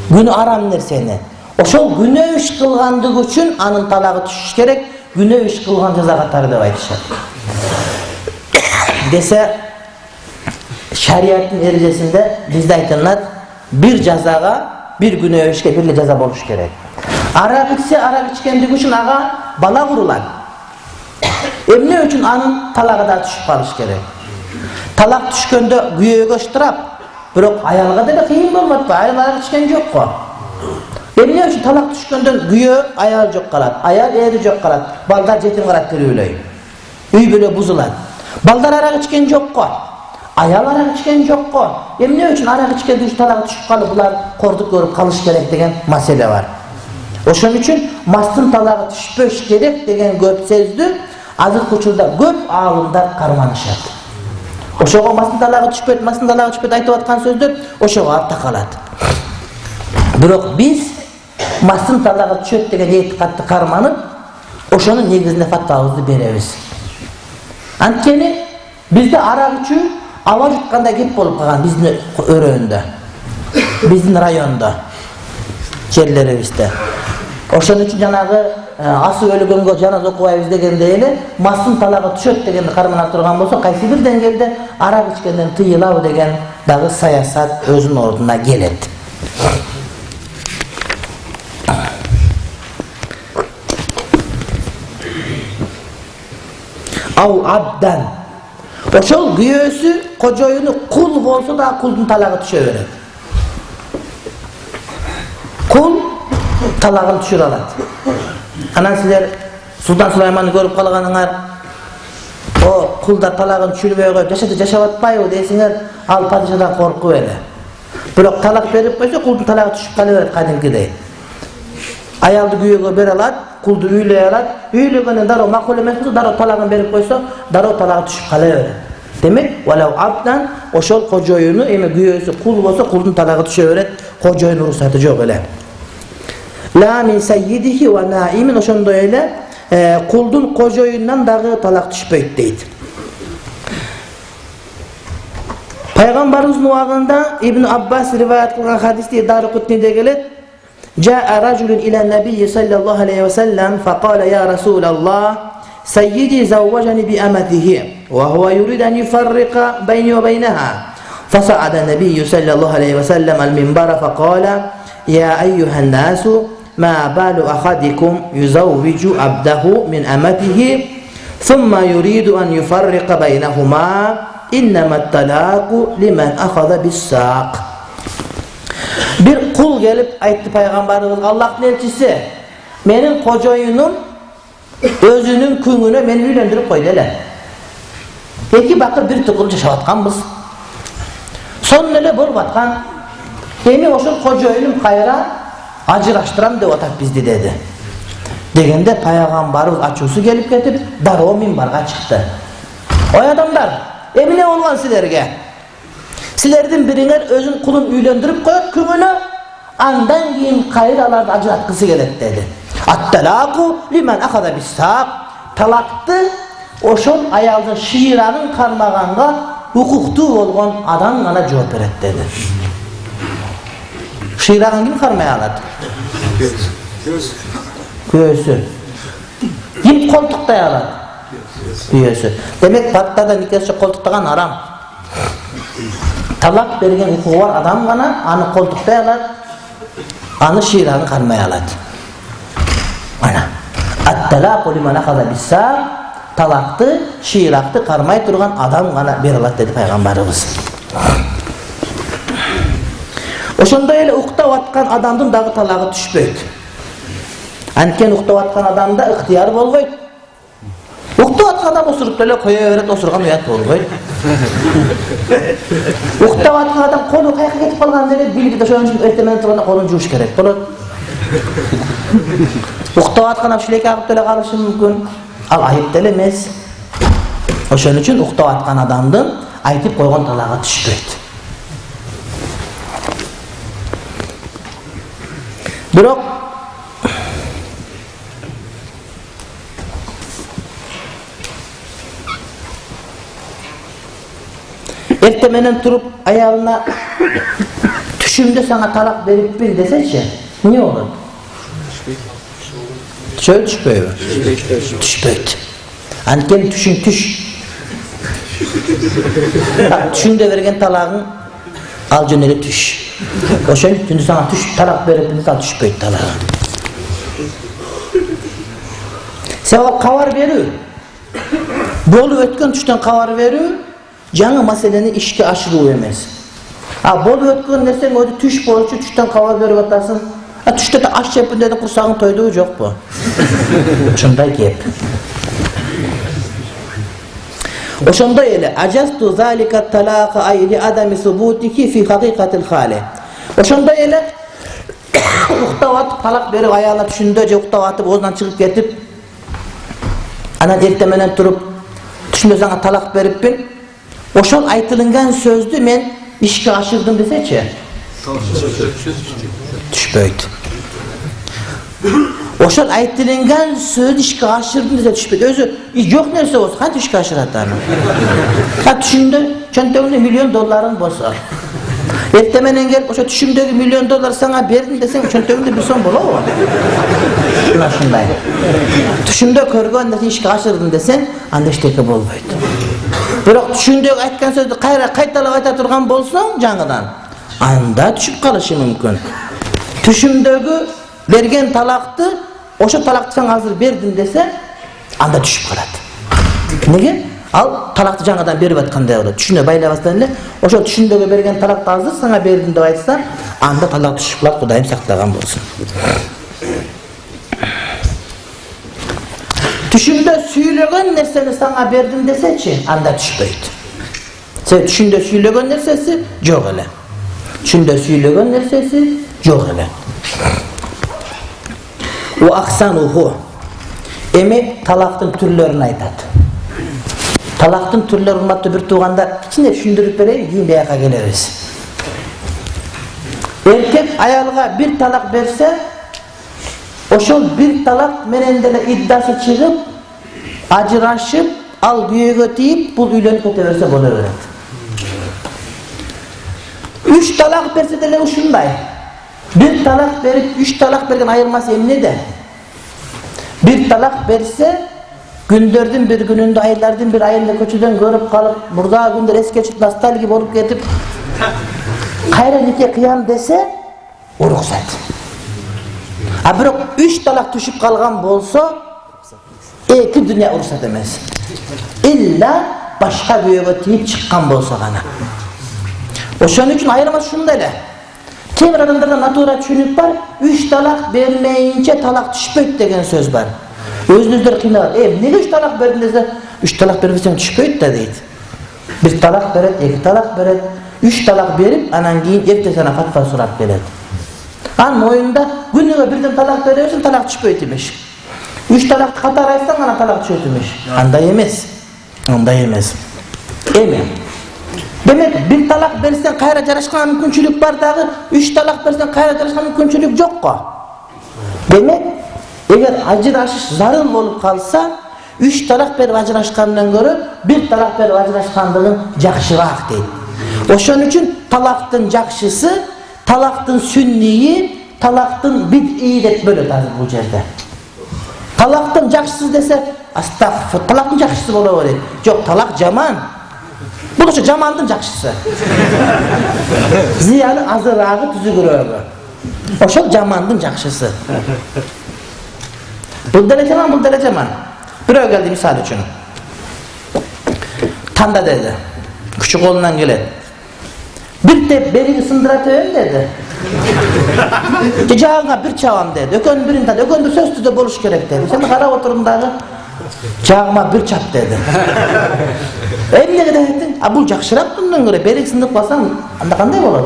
Күнөө арам нерсени. Ошол күнөө иш кылгандыгы үчүн анын талагы түшүш керек, күнөө иш кылган жаза катары деп айтышат. Десе шариаттын эрежесинде бизде айтылат, бир жазага, бир күнөө ишке бир эле жаза болуш керек. Арак ичсе, арак ичкендиги үчүн ага бала курулат. Эмне үчүн анын талагы да түшүп калыш керек. Талак түшкөндө күйөөгө штраф, бирок аялга деле кыйын болот го, аял арак ичкен жок го. Эмне үчүн талак түшкөндөн күйөө аял жок калат, аял эри жок калат, балдар жетим калат тирүүлөй. Үй бүлө бузулат. Балдар арак ичкен жок го, аял арак ичкен жок го. Эмне үчүн арак ичкенди үчүн талагы түшүп калып, булар кордук көрүп калыш керек деген маселе бар. Ошон үчүн мастын талагы түшпөш керек деген көп сөздү азыркы учурда көп аалымдар карманышат. Ошого мастын талагы түшпөйт, мастын талагы түшпөйт айтып аткан сөздөр ошого артта калат. Бирок биз мастын талагы түшөт деген этикатты карманып, ошонун негизинде фатвабызды беребиз. Анткени бизде арак ичүү аба жуткандай кеп болуп калган биздин өрөөндө, биздин райондо, жерлерибизде. Ошон үчүн жанагы асып өлгөнгө жаназа окубайбыз дегендей эле мастын талагы түшөт дегенди карманып турган болсо, кайсы бир деңгээлде арак ичкенден тыйылабы деген дагы саясат өзүнүн ордуна келет. Ау абдан. Ошол күйөөсү кожоюну кул болсо да кулдун талагы түшө берет. Кул талагын түшүрө алат. Анан силер Султан Сулайманды көрүп калганыңар, о кулдар талагын түшүрбөй коюп жашап атпайбы дейсиңер, ал падышадан коркуп эле. Бирок талак берип койсо кулдун талагы түшүп кала берет кадимкидей. Аялды күйөөгө бере алат, кулду үйлөй алат, үйлөгөндөн дароо макул эмес болсо, дароо талагын берип койсо, дароо талагы түшүп кала берет. Демек, валау абдан ошол кожоюну, эми күйөөсү кул болсо, кулдун талагы түшө берет, кожоюнун уруксаты жок эле. La min sayyidihi wa naimin, ошондой эле кулдун кожоюндан дагы талак түшпөйт дейт. Пайгамбарыбыздын убагында Ибн Аббас риваят кылган хадисте Дарыкутниде келет. Жаа ражулун иля набийи саллаллаху алейхи ва саллям фaqala ya Rasulullah sayyidi zawwajani bi amatihi wa huwa yurid an yufarriqa bayni wa baynaha. فصعد النبي صلى الله عليه وسلم المنبر فقال يا أيها الناس ما بال أحدكم يزوج عبده من أمته ثم يريد أن يفرق بينهما إنما الطلاق لمن أخذ بالساق. Bir kul gelip aytti Peygamberimiz, Allah'ın elçisi, benim kocoyunum özünün küngünü beni üylendiriп koydu ele. Eki bakır bir tıkıl yaşavatkanbız. Son ele bol batkan. Emi oşul kocoyunum kayra acıraştıram dep atat bizdi dedi. Degende Peygamberimiz açusu gelip ketip daroo minbarga çıktı. Oy adamlar, emine olgan silerge. Silerden biringer özün kulun üylendirip koyup küngünü, andan keyin kayralardı acıratkısı gelet dedi. At-talaku limen akada bis-saq. Talaktı oşol ayaldın şiiragın karmaganga hukuktуу bolgon adam gana жооп берет dedi. Şiiragın kim karmaya alat? Göğsü. Kim koltukta alat? Göğsü. Demek pattada nikahçı koltuktagan haram. Talak bergen hukuku var adam gana anı koltukta alat. Anı şiiragın karmaya alat. Ana. At-talaqu liman akhadha bis-saq. Talaktı, şiiraktı karmay turgan adam gana bir alat dedi Peygamberimiz. Oşonda ele uktap atkan adamdın dağı talağı düşpeyt. Anken uktap atkan adamda ihtiyar bolgoyt. Uktap atkan adam osurup ele koya öğret osurgan uyat bolgoyt. Uktap atkan adam kolu kayaka ketip kalgan dele bilip de şoyan için ertemenen turganda kolun juuş kerek bolot. Uktap atkan apşileke akıp dele kalışı mümkün. Al ayıp dele emez. Oşon üçün uktap atkan adamdın aytip koygan talağı düşpeyt. Biroq ertemenen turup ayalına tüşümde sana talak verip bil deseçi ne olur? Şöyle düşpeyt. Düşpeyt. Anken tüşün tüş. Tüşünde vergen talağın al jöneli tüş. Oşon tündü sana tüş talak verip bil al düşpeyt talağı. Sebap kavar veriyor. Bolu ötken tüşten kavar veriyor. Жаңы маселени ишке ашыруу эмес. Болуп өткөн нерсең өзү түш болчу, түштөн кабар берип атасың. Түштө да аш жеп деди, курсагың тойдубу жокпу? Ошондой кеп. Ошондой эле ажасту залика талака айли адами субутики фи хакыйкатил хали. Ошондой эле уктап атып талак берип аялына түшүндө же уктап атып оозунан чыгып кетип анан эртеменен туруп түшүндө сага талак бериппин. Oşol aytılıngan sözdü men işke aşırdım deseçi. Düşpeyt. Oşol aytılıngan söz işke aşırdım dese düşpeyt. Özü yok nerse olsa kaç işke aşıratanı. Ha düşündü çöntöğünde $1.000.000 bolsa. Ertemenen gelip oşo düşümdögü $1.000.000 sana berdim desem çöntöğünde bir son bola o. Şuna şunday. Düşümdö körgön dese işke aşırdım desen anda işteki bolbaydı. Biroq düşündög aytkan sözdü qaytalap ayta turgan bolsoň жаңыдан anda düşüp kalışı mümkün. Düşümdögü bergen talakты oşo talakты sen hazır berdin dese anda düşüp kalat. Nege? Al talakты жаңыдан berip atkандай bolot. Düşüne baylabastan эле oşo düşündögü bergen talakты hazır sana berdim dep aytsa anda talak düşüp kalat, Kudayım saklagan bolsun. Düşümde süylegen nerseni sana berdim deseçi anda düşpeyt. Sen düşünde süylegen nersesi jok ele. Düşünde süylegen nersesi jok ele. O aksanuhu. Emi talaktın türlerini aytat. Talaktın türleri ummatı bir tuğanda içinde düşündürüp vereyim keyin beyaka geliriz. Erkek ayalga bir talak berse oşol bir talak menendele iddası çıkıp ajırashıp al büyüge tiyip bul üylönüp keteverse bolaverat. 3 talak berse dele uşunday. Bir talak berip 3 talak bergen ayırması emne de. Bir talak berse gündördün bir gününde aylardın bir ayında köçüden görüp kalıp burada gündür es geçip nostalgi bolup ketip kayra nike kıyam dese o ruhsat. Biroq 3 talak düşüp kalgan bolsa iki dünya ruhsat emez. İlla başka büyüge tiyip çıkkan bolsa gana. Oşon üçün ayırması şunda ele. Kemir adamlarda natura düşünüp var, 3 talak vermeyince talak düşpeyt degen söz var. Özünüzler kıynalar. Nege 3 talak verdin dese 3 talak vermesen düşpeyt de deydi. Bir talak beret, 2 talak beret, 3 talak verip anan keyin erte sana fatva sorap geledi. An oyunda günüge birden talak veriyorsun, talak düşpeyt imiş. 3 talak katar aytsan ana talak düşpeyt imiş. Anday emez. Anday emez. Emem. Demek bir talak versen kayra jarashkan mümkünçülük var dağı, 3 talak versen kayra jarashkan mümkünçülük jokko. Demek eğer ajırashish zarıl bolup kalsa 3 talak berip ajrashkandan görü 1 talak berip ajrashkandygyn jakşyrak deydi. Oşon üçin talaktın jakşysı, talaktın sünniyi, talaktın bid'i dep bölüp hazır bu jerde. Talaktın jakşysı dese, astagfir, talaktın jakşysı bola beredi. Jok, talak jaman. Bu da jamandın jakşysı. Ziyanı azıragı, tüzügürögü. Oşol jamandın jakşysı. Bu dele jaman, bu dele jaman. Biröw geldi misal üçün. Tanda dedi. Küçük kolundan geledi. Bir de beri ısındıra töğüm dedi. Jağına bir çağım dedi. Ökön birin tadı. Ökön bir söz tüzde boluş gerek dedi. Sen kara oturumdağı jağıma bir çap dedi. Emne gede ettin? Bu jakşyrak bundan göre beri ısındıp basan anda kanday bolar?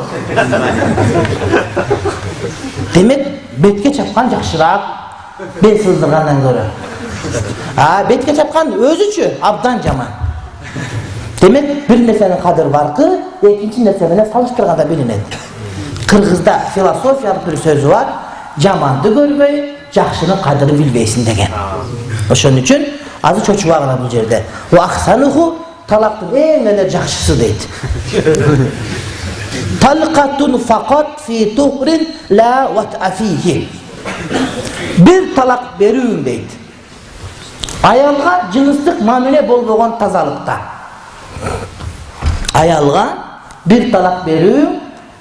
Demek betke çapkan jakşyrak bel sızdırgandan göre. Betke çapkan özüçü abdan jaman. Demek bir nesnenin kadir farkı ikinci nesneyle salıştırganda bilinedi. Kırgızda filosofiyalık bir sözü var. Jamandı görgöy, jakşının kadiri bilbeysin degen. Oşun üçün azı çoçubağına bu jerde. O ahsanuhu talaktın en jakşısı deydi. Talqatun fakat fi tuhrin la vat'a fihi. Bir talak berüyüm deydi. Ayalga cınıslık mamile bolboğun tazalıkta. Ayalga bir talak berüyüm,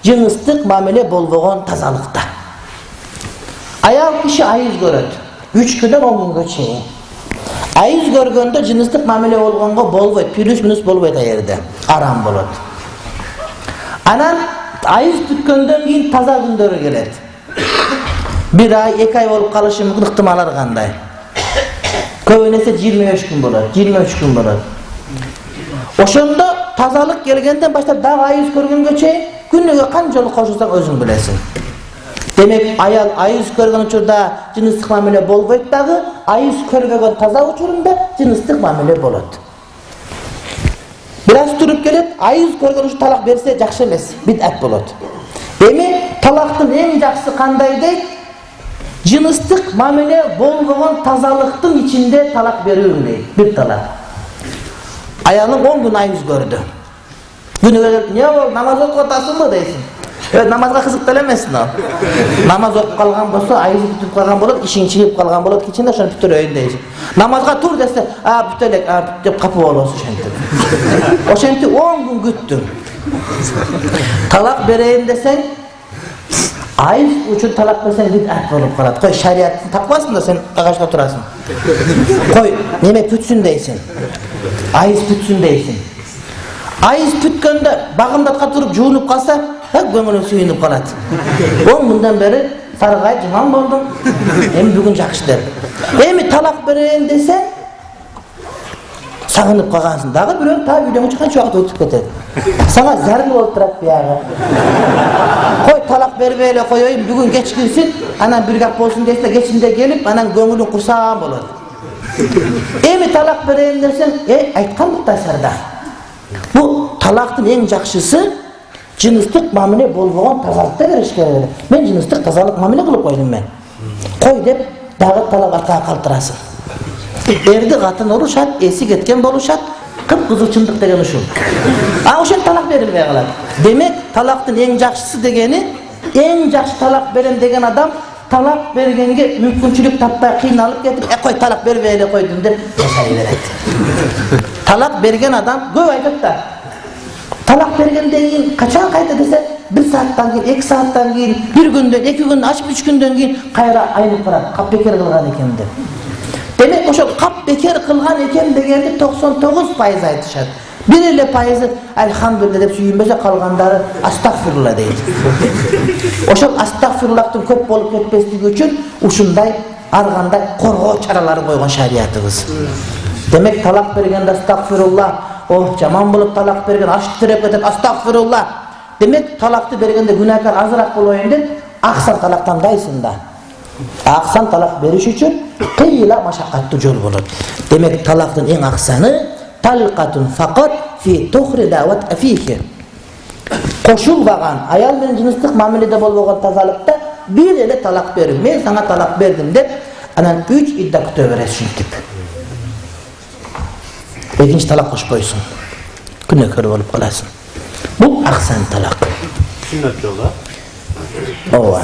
cınıslık mamile bolboğun tazalıkta. Ayal kişi ayız göröt. 3 günden 10 gün geçeyi. Ayız görgönde cınıslık mamile bolboğunga bolboyt, pürüs minus bolboyt ayerde. Aram bolot. Anan ayız tükkönden keyin taza gündörü geledi. 1 ay, 2 ay bolup kalışı mümkün ıhtimalar kanday. Köynese 23 gün bolar, 23 gün bolar. Oşonda tazalık gelgenden başlap daha ayız görgün geçeyi, günlüge kancalık koşulsan özün bilesin. Demek ayal ayız görgün uçurda cınıslık mamile bolboyt dağı, ayız görgün taza uçurunda cınıslık mamile bolot. Biraz turup gelip ayız görgün uçur talak berse jakşı emes, bid'at bolot. Demi talaktın en jakşısı kanday deyt? Cınıslık mamile bolboğun tazalıktın içinde talak beriyüm deyt. Bir talak. Ayalım 10 gün ayız gördü. Günü gelip ne ol namaz okutasın mı deysin. Evet, namazga kızık delemezsin o. Namaz okup kalgan bolsa, ayızı tutup kalgan bolot, işin çiğip kalgan bolot, içinde şunu bütüröyün deysin. Namazga tur dese, bütölek, dep kapı olsun şenti. O şenti 10 gün güttün. Talak bereyim desen, ayız uçun talak versen bid'at bolup kalat. Koy şariatını takmasın da sen ağaçta oturasın. Koy neme pütsün deysin. Ayız pütsün deysin. Ayız pütkönde bagındatqa turup juunup kalsa, gömülün suyunup kalat. 10 günden beri sarıgay cıman boldum. Hem bugün jakşı der. Emi talak bereyim desen, sağınıp kalgansın. Dağı biröv ta videonu çıkan şu vakit ötüp ketedi. Sana zargı olup durak bir yağı. Koy talak berbeyle koyayım, bugün geç girsin, anan bir gap olsun deyse geçinde gelip, anan gömülün kursağın bolur. Emi talak bereyim dersen, aytkan muhtay sarda. Bu talaktın en jakşısı, cınıslık mamile bolboğun tazalıkta verişkeleri. Ben cınıslık tazalık mamile kılıp koydum ben. Koy dep, dağı talak atağa kaltırasın. Erdi katın oluşat, esik etken boluşat, kıpkızıl çındık degen uşu. Oşan talak berilmeye kalat. Demek talaktın en jakşısı degeni, en jakşı talak beren degen adam, talak bergenge mümkünçülük tapmay kıynalıp getirip, koy talak berbeyle koydum dep, yaşayıveret. Talak bergen adam, göv aytıp da, talak bergenden keyin kaçan kayta dese, 1 saattan keyin, 2 saattan keyin, 1 günden, 2 günden, açıp 3 günden keyin kayra aynı parat, kap beker kılgan ekende. Demek o şu kap beker kılgan eken degende 99% aytışat. Birle payızı elhamdülillah dep suyunbese kalganları astagfirullah deydi. O şu astagfirullah'tın köp bolup ketpeslik üçün uşunday arganda korgoo çaraları koygan şariatımız. Demek talak bergende astagfirullah, oh jaman bolup talak bergen aşk tirep ketip astagfirullah. Demek talaktı bergende günahkar azırak boloyun dep aksan talaktan daysın da. Aksan talak beriş üçün kıyla maşakkatlı jol bolot. Demek talaktın en aksanı talqatun fakat fi tuhri la vat'a fihi. Koşulbagan ayal bilen cınıslık mamilede bolboğun tazalıkta bir ele talak berim. Men sana talak berdim dep anan 3 iddia kütö beresin tip. Ekinci talak koşup koysun. Günahkar olup kalasın. Bu ahsan talak. Sünnet yolda. Ova.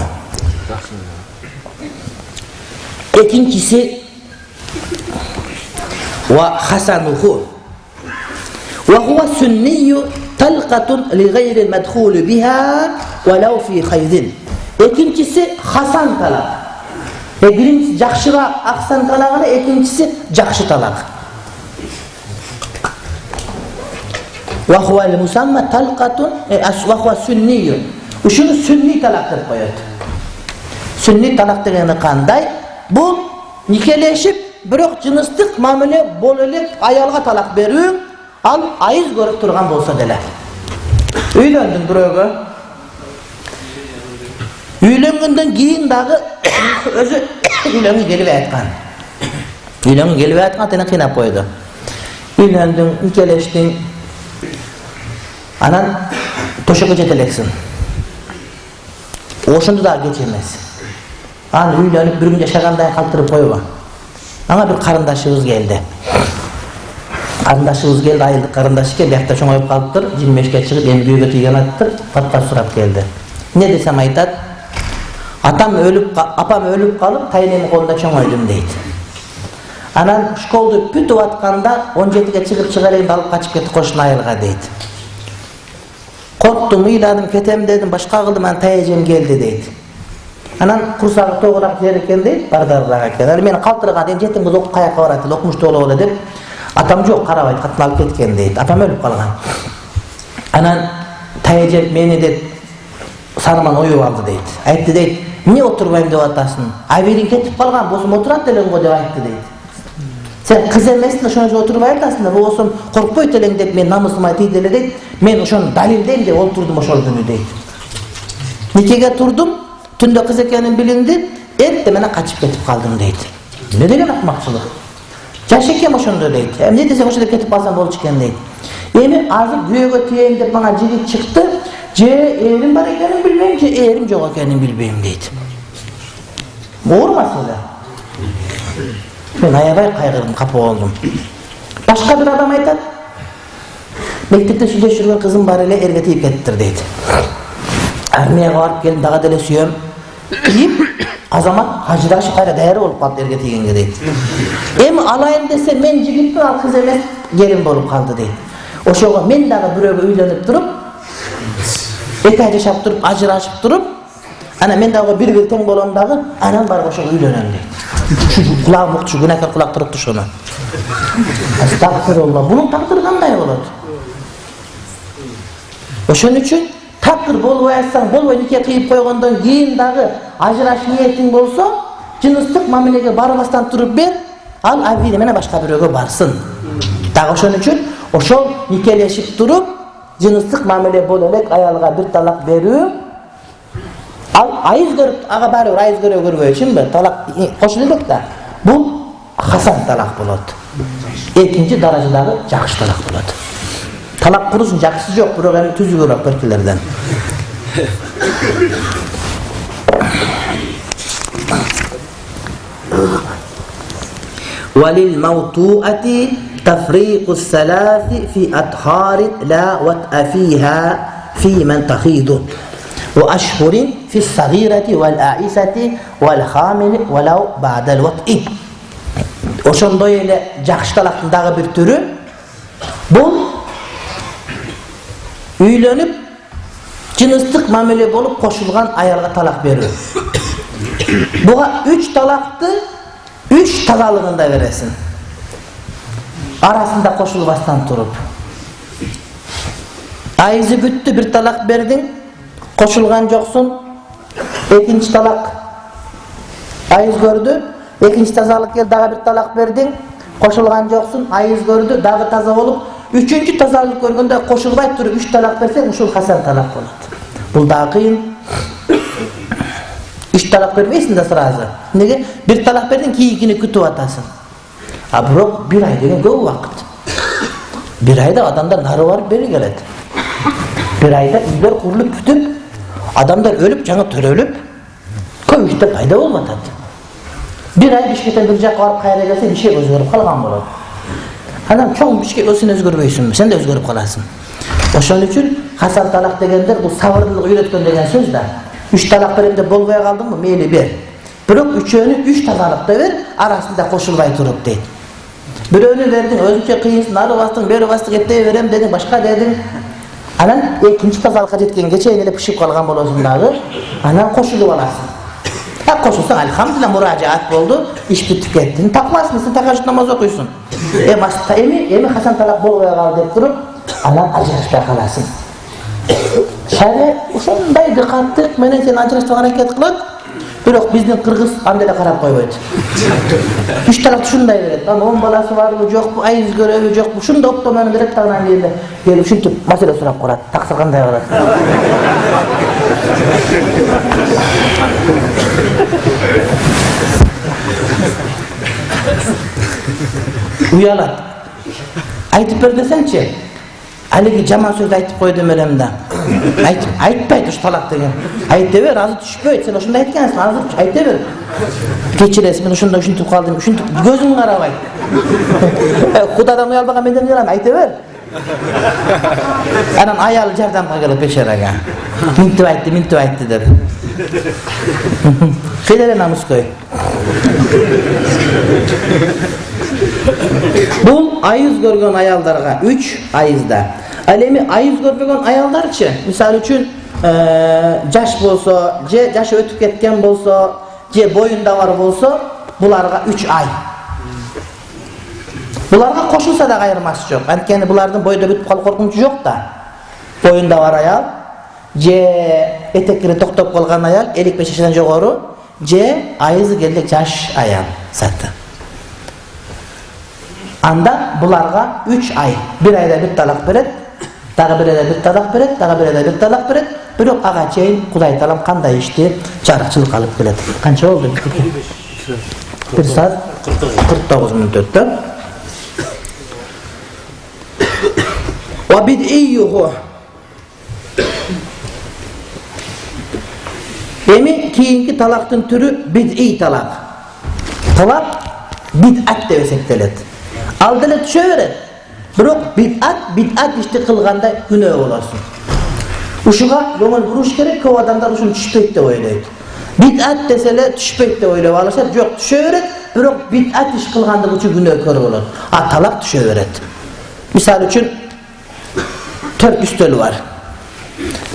İkincisi ve hasanuhu ve huve sünniyyu talqatun li gayril medhulu biha velev fi haydin. İkincisi hasan talak. Birincisi jakşıra ahsan talagını, ikincisi jakşı talak. Ve huvel musamma talqatun ve huve sünniyyu. Uşunu sünni talak dep koyat. Sünni talak degeni kanday? Bu nikeleşip birok cınıstık mamile bolelek ayalga talak berүү, al ayız görüp turgan bolsa dele. Üylendin biroga. Üylengenden keyin dagı özü üylengü gelip aytkan. Üylengü gelip aytkan tene kıynap koydu. Üylendin, nikeleştin. Anan toşaka jeteleksin. Oşundu da geçemez. An üylenip bir gün yaşaganday kaltırıp koyuva. Ana bir karındaşımız geldi. Karındaşımız geldi, ayıldık karındaşı ki bir hafta çoğayıp kalıptır. 25'ke çıkıp en büyüge tüygen attır. Fatpa surap geldi. Ne desem aytat? Apam ölüp kalıp tayinemi kolunda çoğaydым deydi. Anan şkoldu pütüp atkanda 17'ge çıkıp çıkarayım alıp kaçıp ketip koşun ayılga deydi. Korktum, uyladım, ketem dedim, başka kıldım, ben tayacım geldi deydi. Anan kursağı toğurak yerken deydi, bardarlığa eken. Meni kaltırığa deydi, jetin kız oku kayakka baratı, okumuş toğula ola deyip, atam yok, karabaydı, katını alıp ketken deydi. Apam ölüp kalgan. Anan tayacım meni deydi, sarman oyu aldı deydi. Aytti deydi, niye oturmayayım deyip atasın? Ayverin ketip kalgan, bosum oturat delen go deyip aytti deydi. Sen kız emmesin de şuna oturup ayırtasın da bu olsun korkpoy teleng deyip men namusuma tiydele deyip men oşon dalildeyim deyip oturdum oşol günü deyip. Nikege turdum, tünde kız ekenim bilindi, ertte mene kaçıp ketip kaldım deyip. Ne degen akmakçılık? Jaş ekem oşonda deyip. Ne desek oşonda ketip kalsam bol çıken deyip. Emi azıp güyöge tiyeyim deyip bana jigit çıktı, erim var ekenim bilmeyim, erim yok ekenim bilmeyim deyip. Doğru masala. Ben ayabay kaygırdım, kapı oldum. Başka bir adam aytat. Mektepte süze sürgen kızım var ile erge tiyip kettir deydi. Armiyaya varıp geldim, dağa dele süyem. Deyip, azamat hacıdaşı kayra değeri olup kaldı erge tiyenge deydi. Em alayım dese men jigittin al kız emes gelin bolup kaldı deydi. O şoğa men dağı büroga üylenip durup, etayca şap durup, ajıraşıp durup, ana men dağı bir gülten bolon dağı, anam var koşa üylenen deydi. Şu kulağım mıktı, şu günahkar kulak tırıktı şuna. Estağfirullah, bunun takdırı kanday oladı. Oşun üçün takdir boluvaysan, boluvay nikah kıyıp koygandan keyin dağı ajıraş niyetin bolsa, cınıstık mamilege barabastan turup ber, al avvide mene başka bir öge barsın. Dağı oşun üçün, oşol nikeleşip turup, cınıstık mamile bolelek ayalga bir talak berүү, al ayız görüp, ağa bari ayız görüyor şimdi talak koşuluyorduk da bu hasan talak buladı. İkinci derecedagi jakşı talak buladı. Talak kurusun jakşısı yok, programı tüzüyor körkilerden. Walil mawtu'ati tafriqus salasi fi atharin la wat'a fiha fi men tahidu. وأشهر في الصغيرة والآئسة والحامل ولو بعد الوطء. Oşondoy ele jakşı talaktındağı bir türü bu üylenip cınıstık mamile bolup koşulgan ayalga talak berүү. Buğa 3 talaktı 3 tazalığında veresin. Arasında koşulbastan turup. Ayızı büttü bir talak berdin. Koşulgan joksun, ikinci talak ayız gördü, ikinci tazalık geldi, daha bir talak verdin, koşulgan joksun, ayız gördü, daha taza olup, üçüncü tazalık görgünde koşulbay turup 3 talak versen, uşul hasan talak oladı. Bu daha kıyın. 3 talak vermeysin de sırası. Nege? Bir talak verdin ki ikini kütüp atasın. Bro, bir ay degen göv vakit. Bir ayda adamda narı var, beri geledi. Bir ayda üyler kurulup kütüp, adamlar ölüp, canı törölüp, kömüşte payda olmadı. Bir ay Bişkek'ten bir jak varıp kayra gelse bir şey özgürüp kalgan boladı. Anam çoğun bir şey olsun özgürmeysin, sen de özgürüp kalasın. Oşun için Hasan talak degenler bu sabırlılığı öğretken degen söz da. 3 talak verimde bolmaya kaldın mı? Meyli ver. Biroq üçöөнü 3 tazalıkta ver, arasında koşulbay turup deydi. Biröөнü verdin, özünçe kıyınsın, arı bastın, beri bastın, etteye verem dedin, başka dedin. Anan ikinci tazalıkka jetken geçeyin ele pişip kalgan bolosun dağı, anan koşulup alasın. Koşulsan elhamdülillah müracaat boldu, iş bitip kettin, takmaz mısın, takaşıt namaz okuysun. Emi Hasan talak bolmaya kaldı deyip durup, anan ajırışpay kalasın. Şari uşunday dikkatli menen sen ajırışpay hareket kılat. Biroq bizdin Kırgız andele karap koyboydu. 3 taraf şunday berет. Ana 10 balası barmı, jok mu, ayız görevi jok mu? Şunda optomany berет tagынан geldi. Gelip şuntup masele surap koyat. Taksir kanday bolat. Uyalat. Aytıp ber desençi. Haligi jaman söz aytıp koydum elimde. Aytpaydı şu talak degen. Aytıver, azı düşpeydi. Sen oşunda aytkensin, azı aytıver. Keçiresin, ben oşunda uşuntup kaldım. Uşuntup gözün karabay. Kudadan uyalbaga menden yalan aytıver. Anan ayalı jardamga gelip beşeraga. Mintip aytdı dedi. Kıydere namus koy. Bu ayız görgön ayaldarga 3 ayızda. Alemi ayız görgön ayaldarçı. Misal üçün jaş bolsa, je jaşı ötüp ketken bolsa, je boyunda var bolsa, bularga 3 ay. Bularga koşulsa da ayırması yok. Antkeni bulardın boyda bitip kalıp korkunçu yok da. Boyunda var ayal, je etekleri toktop kalgan ayal, 55 yaşından jogoru, je ayızı geldik jaş ayal satı. Anda bularga 3 ay, bir ayda bir talak beret, dağı bir ayda bir talak beret, dağı bir ayda bir talak beret, biroq aga çeyin Kuday talam kanday işti, jarıkçılık alıp keledi. Kança oldu? 1 saat 49 minut öttü. Wa bid'iyyuhu. Emi kiyinki talaktın türü bid'i talak. Talak bid'at deb esektelet. Aldile düşöveret. Biroq bid'at işti kılganda günö bolasın. Uşuga yöngül buruş kerek, köp adamlar uşun düşpeyt dep oylayt. Bid'at desele düşpeyt dep oylap alışat. Jok düşöveret, biroq bid'at iş kılganda uşu günö kör bolat. Talak düşöveret. Misal üçün 4 üstölü var.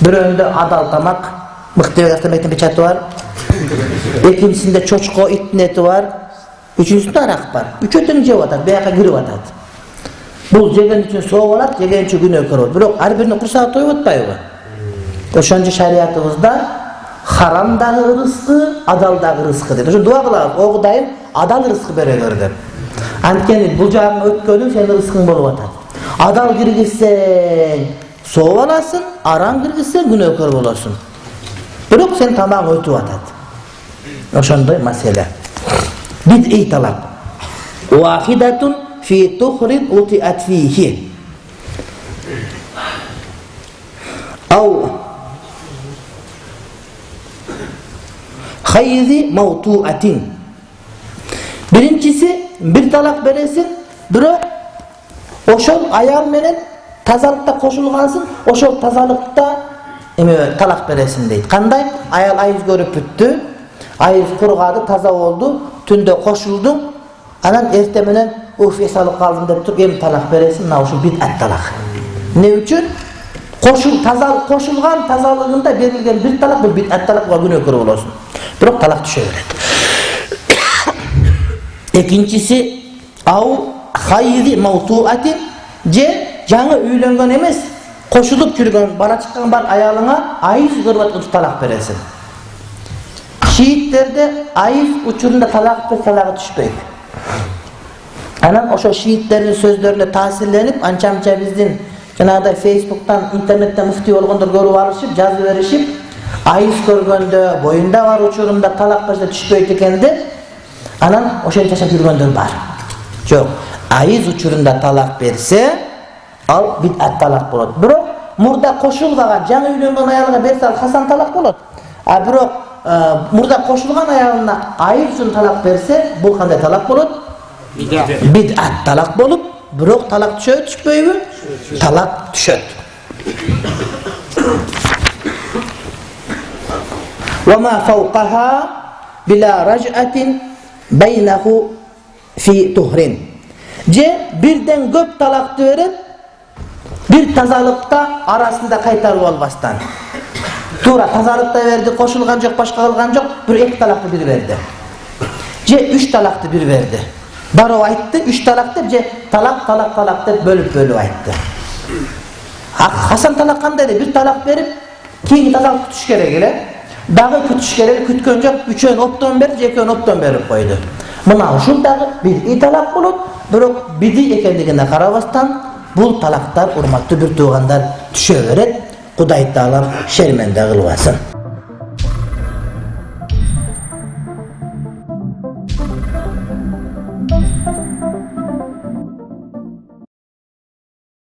Biröönde adal tamak, mıhtı gastamektin peçatı var. İkincisinde çoçko itin eti var. Üçüncüsünde arak var. Üçötün jep atat, beyaka girip atat. Bul jegen üçün soğuk olat, jegen üçün günö kör bolat. Biroq her birine kursağı toyup atpayбы. Oşonca şariatımızda haram dağı rızkı, adal dağı rızkı dedi. Oşun dua kılabız, o Kudayım adal rızkı bereler der. Antkeni bul jagın ötkönün senin rızkın bolup atat. Adal girgizsen soğuk alasın, aram girgizsen günö kör bolasın. Biroq sen tamam ötüp atat. Oşonday masele. Bid'i talak. Wahidatun fi tuhrin utiat fihi. Aw hayzi mawtu'atin. Birincisi bir talak beresin, biroq oşol ayal menen tazalıkta koşulgansın, oşol tazalıkta talak beresin deydi. Kanday? Ayal ayız görüp büttü, ayız kurgadı, taza oldu, tünde koşuldu, anan ertemenen esalıp kaldım deyip turup em talak beresin, nauşu bid'at talak. Ne üçün? Koşulgan tazalığında verilgen bir talak, bu bid'at talak ve günö kör bolasın. Biroq talak düşöveret. İkincisi av hayzi mawtu'atin, je жаңы üylengen emes, koşulup жүрген, bala çıkan bar ayalına ayız görüp talak beresin. Şiitlerde ayız uçurunda talak bir talağı düşpeydi. Anan oşo şiitlerin sözlerine tasirlenip, ança bizdin janagıday Facebook'tan, internetten mufti olgondur görüp alışıp, жазып berişip, ayız görgöndө, boyunda var uçurumda talak berse düşpeydi ekende, anan oşon yaşap жүрgөндөр bar. Jok, ayız uçurunda talak berse, al bid'at talak bolat. Biroq murda koşulgagan, жаңы үйленген ayalga berse al Hasan talak bolat. Biroq murda koşulgan ayalına ayız üçün talak berse, bul kanday talak bolat? Bid'at talak bolup, Birok talak düşpeybi? Talak düşet. Ve ma fawqaha bila raj'atin beynehu fi tuhrin. Je birden köp talak verip bir tazalıkta arasında kaytarıp albastan. Tura tazalıkta verdi, koşulgan yok, başka kılgan yok, bir iki talakta bir verdi. Je üç talakta bir verdi. Baro aytdı, üç talakta je talak dep bölüp aytdı. Hasan talak kандай bir talak verip keyingi tazalık kütüş gerek ele. Dağı kütüş gerek, kütkön yok, üçön opton berdi, jekön opton berip koydu. Mına uşundağı bir iyi talak bulup, birok bidi ekendigine karabastan bu talaklar urmatlı bir tuğandar düşe verip, Kuday Tağlam şermende kılvasın.